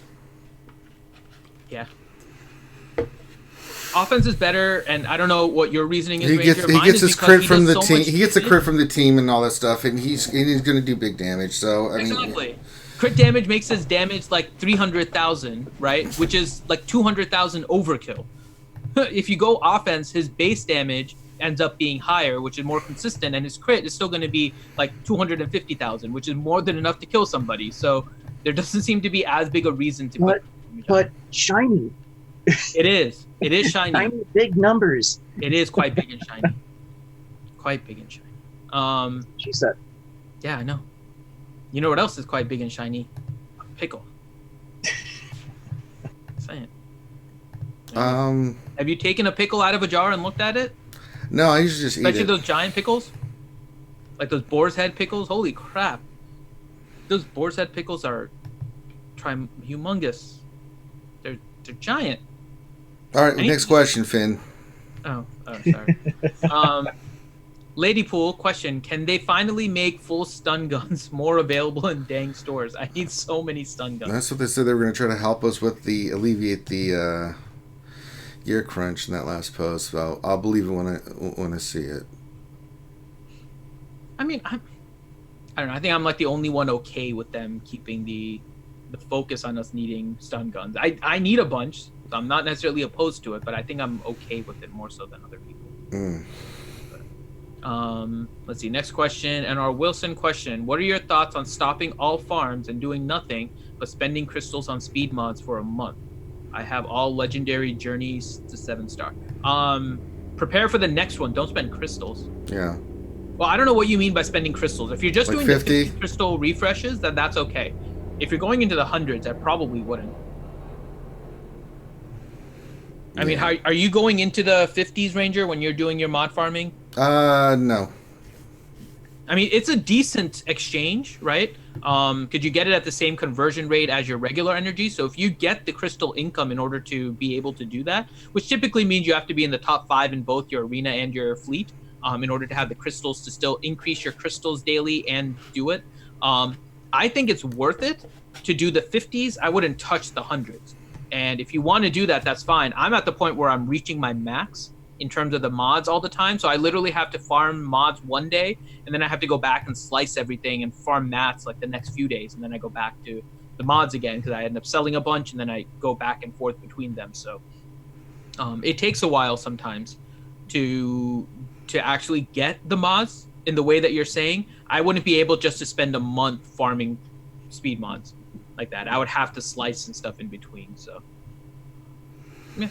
Yeah. Offense is better, and I don't know what your reasoning is. He Ranger. gets Mine his is because crit he from does the so team. much He gets the damage. crit from the team and all that stuff, and he's going to do big damage. So I mean, Exactly. Crit damage makes his damage like 300,000, right? Which is like 200,000 overkill. If you go offense, his base damage ends up being higher, which is more consistent, and his crit is still going to be like 250,000, which is more than enough to kill somebody. So there doesn't seem to be as big a reason to put. But shiny. It is. It is shiny. Shiny big numbers. It is quite big and shiny. Quite big and shiny. She said. Yeah, I know. You know what else is quite big and shiny? A pickle. Saying. Have you taken a pickle out of a jar and looked at it? No, I usually just eat Especially it. those giant pickles? Like those boar's head pickles? Holy crap. Those boar's head pickles are humongous. They're giant. All right, next question, Finn. Oh, sorry. Ladypool question: can they finally make full stun guns more available in dang stores? I need so many stun guns. That's what they said they were going to try to help us with alleviate the gear crunch in that last post. So I'll believe it when I see it. I mean, I don't know. I think I'm like the only one okay with them keeping the focus on us needing stun guns. I need a bunch, so I'm not necessarily opposed to it, but I think I'm okay with it more so than other people. Let's see. Next question, and our Wilson question: what are your thoughts on stopping all farms and doing nothing but spending crystals on speed mods for a month? I have all legendary journeys to 7-star. Prepare for the next one. Don't spend crystals. Yeah. Well, I don't know what you mean by spending crystals. If you're just Like doing 50? the 50 crystal refreshes, then that's okay. If you're going into the hundreds, I probably wouldn't. I mean, are you going into the 50s, Ranger, when you're doing your mod farming? No. I mean, it's a decent exchange, right? Because you get it at the same conversion rate as your regular energy. So if you get the crystal income in order to be able to do that, which typically means you have to be in the top 5 in both your arena and your fleet, in order to have the crystals to still increase your crystals daily and do it. I think it's worth it to do the 50s. I wouldn't touch the hundreds. And if you want to do that, that's fine. I'm at the point where I'm reaching my max in terms of the mods all the time. So I literally have to farm mods one day, and then I have to go back and slice everything and farm mats like the next few days. And then I go back to the mods again because I end up selling a bunch, and then I go back and forth between them. So it takes a while sometimes to actually get the mods in the way that you're saying. I wouldn't be able just to spend a month farming speed mods like that. I would have to slice and stuff in between. So yeah.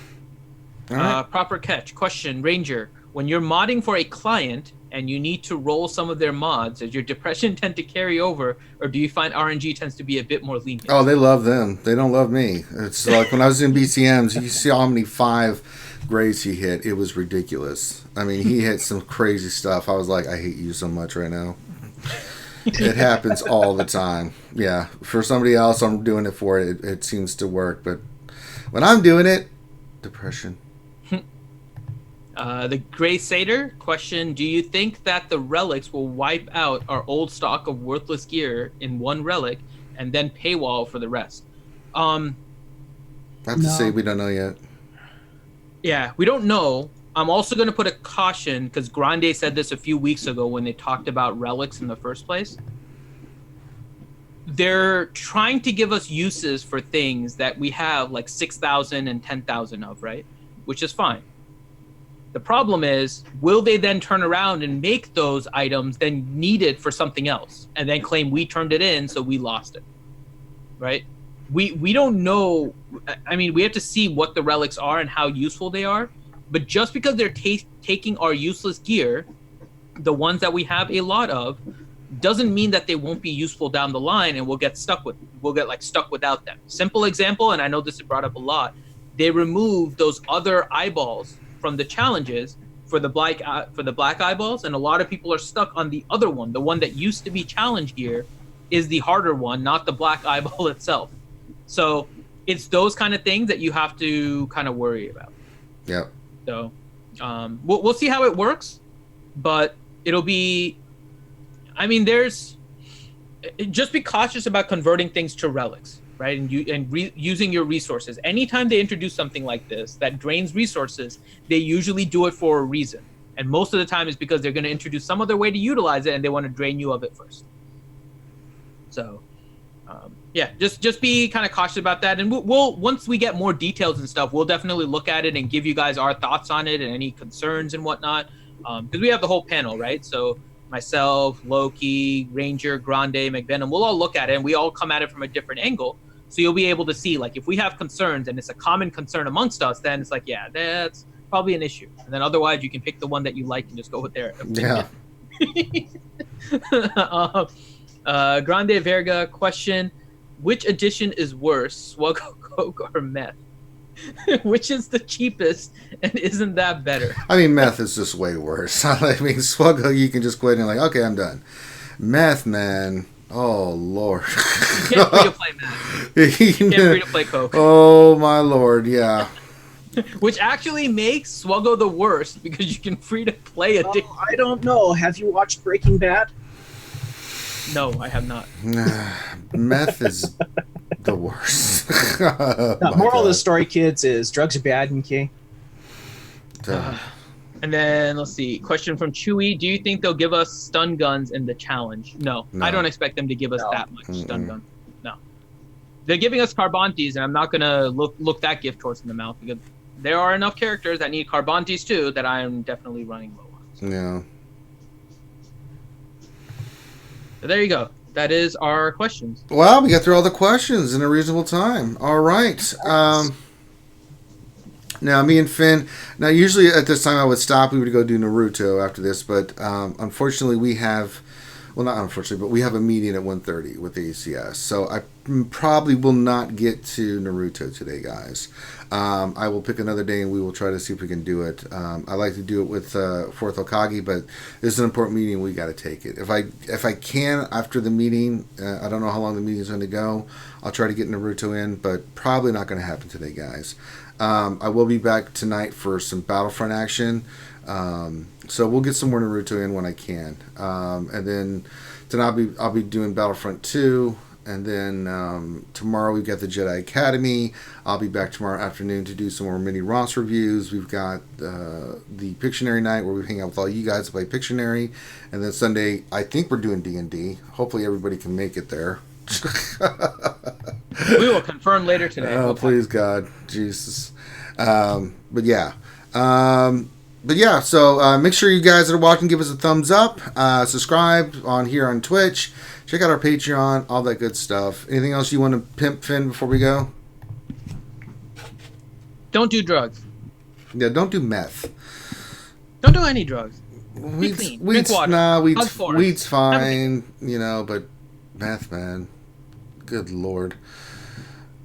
Right. Proper catch question, Ranger: when you're modding for a client and you need to roll some of their mods, does your depression tend to carry over, or do you find RNG tends to be a bit more lenient? Oh, they love them. They don't love me. It's like when I was in BCMs, you see how many 5 grades he hit. It was ridiculous. I mean, he hit some crazy stuff. I was like, I hate you so much right now. It happens all the time. Yeah, for somebody else, I'm doing it for it. It seems to work, but when I'm doing it, depression. The Gray Satyr question: do you think that the relics will wipe out our old stock of worthless gear in one relic and then paywall for the rest? I have to say we don't know yet. Yeah, we don't know. I'm also going to put a caution because Grande said this a few weeks ago when they talked about relics in the first place. They're trying to give us uses for things that we have like 6,000 and 10,000 of, right? Which is fine. The problem is, will they then turn around and make those items then needed for something else and then claim we turned it in so we lost it, right? we don't know. I mean, we have to see what the relics are and how useful they are. But just because they're taking our useless gear, the ones that we have a lot of, doesn't mean that they won't be useful down the line, and we'll get stuck without them. Simple example, and I know this is brought up a lot. They removed those other eyeballs from the challenges for the black eyeballs, and a lot of people are stuck on the other one. The one that used to be challenge gear is the harder one, not the black eyeball itself. So it's those kind of things that you have to kind of worry about. Yeah. So we'll see how it works, but it'll be. I mean, just be cautious about converting things to relics, right? And using your resources. Anytime they introduce something like this that drains resources, they usually do it for a reason. And most of the time is because they're going to introduce some other way to utilize it, and they want to drain you of it first. So, yeah, just be kind of cautious about that. And we'll once we get more details and stuff, we'll definitely look at it and give you guys our thoughts on it and any concerns and whatnot. Because we have the whole panel, right? So myself, Loki, Ranger, Grande, McVenom, we'll all look at it, and we all come at it from a different angle. So you'll be able to see, like, if we have concerns and it's a common concern amongst us, then it's like, yeah, that's probably an issue. And then otherwise, you can pick the one that you like and just go with their opinion. Yeah. Grande Verga question: which edition is worse, Swuggo, Coke, or Meth? Which is the cheapest, and isn't that better? I mean, Meth is just way worse. I mean, Swuggo, you can just quit and like, okay, I'm done. Meth, man. Oh, Lord. You can't free to play Meth. You can't free to play Coke. Oh, my Lord, yeah. Which actually makes Swuggo the worst, because you can free to play it. I don't know. Have you watched Breaking Bad? No, I have not. Meth is the worst. The moral of the story, kids, is drugs are bad, okay? And then, let's see. Question from Chewy. Do you think they'll give us stun guns in the challenge? No. I don't expect them to give us that much stun guns. No. They're giving us Carbantes, and I'm not going to look that gift horse in the mouth, because there are enough characters that need Carbantes too that I'm definitely running low on. So. Yeah. So there you go. That is our questions. Well, we got through all the questions in a reasonable time. All right. Now, me and Finn. Now, usually at this time I would stop. We would go do Naruto after this, but unfortunately we have. Well, not unfortunately, but we have a meeting at 1:30 with the ACS, so I probably will not get to Naruto today, guys. I will pick another day, and we will try to see if we can do it. I like to do it with Fourth Hokage, but this is an important meeting. We got to take it. If I can after the meeting, I don't know how long the meeting is going to go. I'll try to get Naruto in, but probably not going to happen today, guys. I will be back tonight for some Battlefront action. So we'll get some more Naruto in when I can. And then I'll be doing Battlefront 2. And then tomorrow we've got the Jedi Academy. I'll be back tomorrow afternoon to do some more mini Ross reviews. We've got the Pictionary night where we hang out with all you guys to play Pictionary. And then Sunday, I think we're doing D&D. Hopefully everybody can make it there. We will confirm later today. Oh, please, God. Jesus. But yeah. So make sure you guys that are watching give us a thumbs up, subscribe here on Twitch, check out our Patreon, all that good stuff. Anything else you want to pimp, Finn, before we go? Don't do drugs. Yeah, don't do meth. Don't do any drugs. Weed's, Be clean. weed's, Drink water. nah, weed's, Hug weed's fine, but meth, man. Good Lord.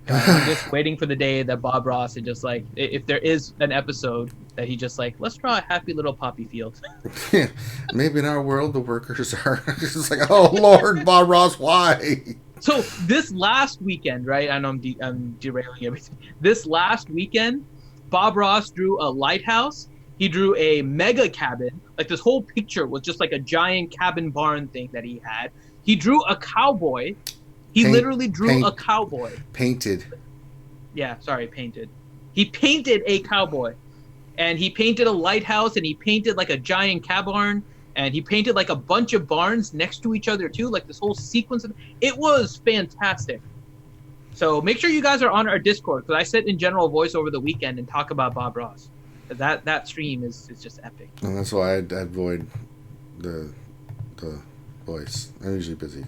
I'm just waiting for the day that Bob Ross is just like, if there is an episode that he just like, let's draw a happy little poppy field. Maybe in our world the workers are just like, oh Lord, Bob Ross, why? So this last weekend, right? I know I'm derailing everything. This last weekend, Bob Ross drew a lighthouse. He drew a mega cabin. Like this whole picture was just like a giant cabin barn thing that he had. He drew a cowboy. He literally drew a cowboy. Painted. Yeah, sorry, painted. He painted a cowboy. And he painted a lighthouse, and he painted like a giant cow barn, and he painted like a bunch of barns next to each other too, like this whole sequence. It was fantastic. So make sure you guys are on our Discord, because I sit in general voice over the weekend and talk about Bob Ross. That stream is just epic. And that's why I'd avoid the boys. I'm usually busy.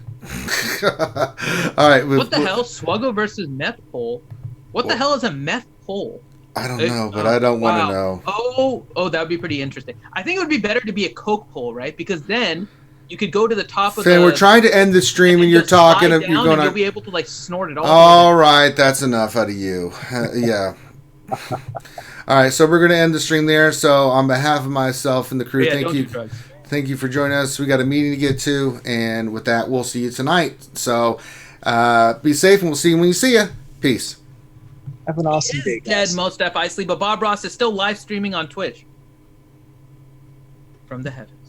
All right. What the hell? Swuggo versus meth pole? What the hell is a meth pole? I don't know, but I don't want to know. Oh, that would be pretty interesting. I think it would be better to be a Coke pole, right? Because then you could go to the top of Finn, we're trying to end the stream and you're talking. You're going and you'll be able to like snort it all. All right, that's enough out of you. Yeah. All right, so we're going to end the stream there. So on behalf of myself and the crew, thank you for joining us. We got a meeting to get to, and with that, we'll see you tonight. So be safe, and we'll see you when you see you. Peace. Have an awesome day, guys. Dead Most Isley, but Bob Ross is still live streaming on Twitch from the heavens.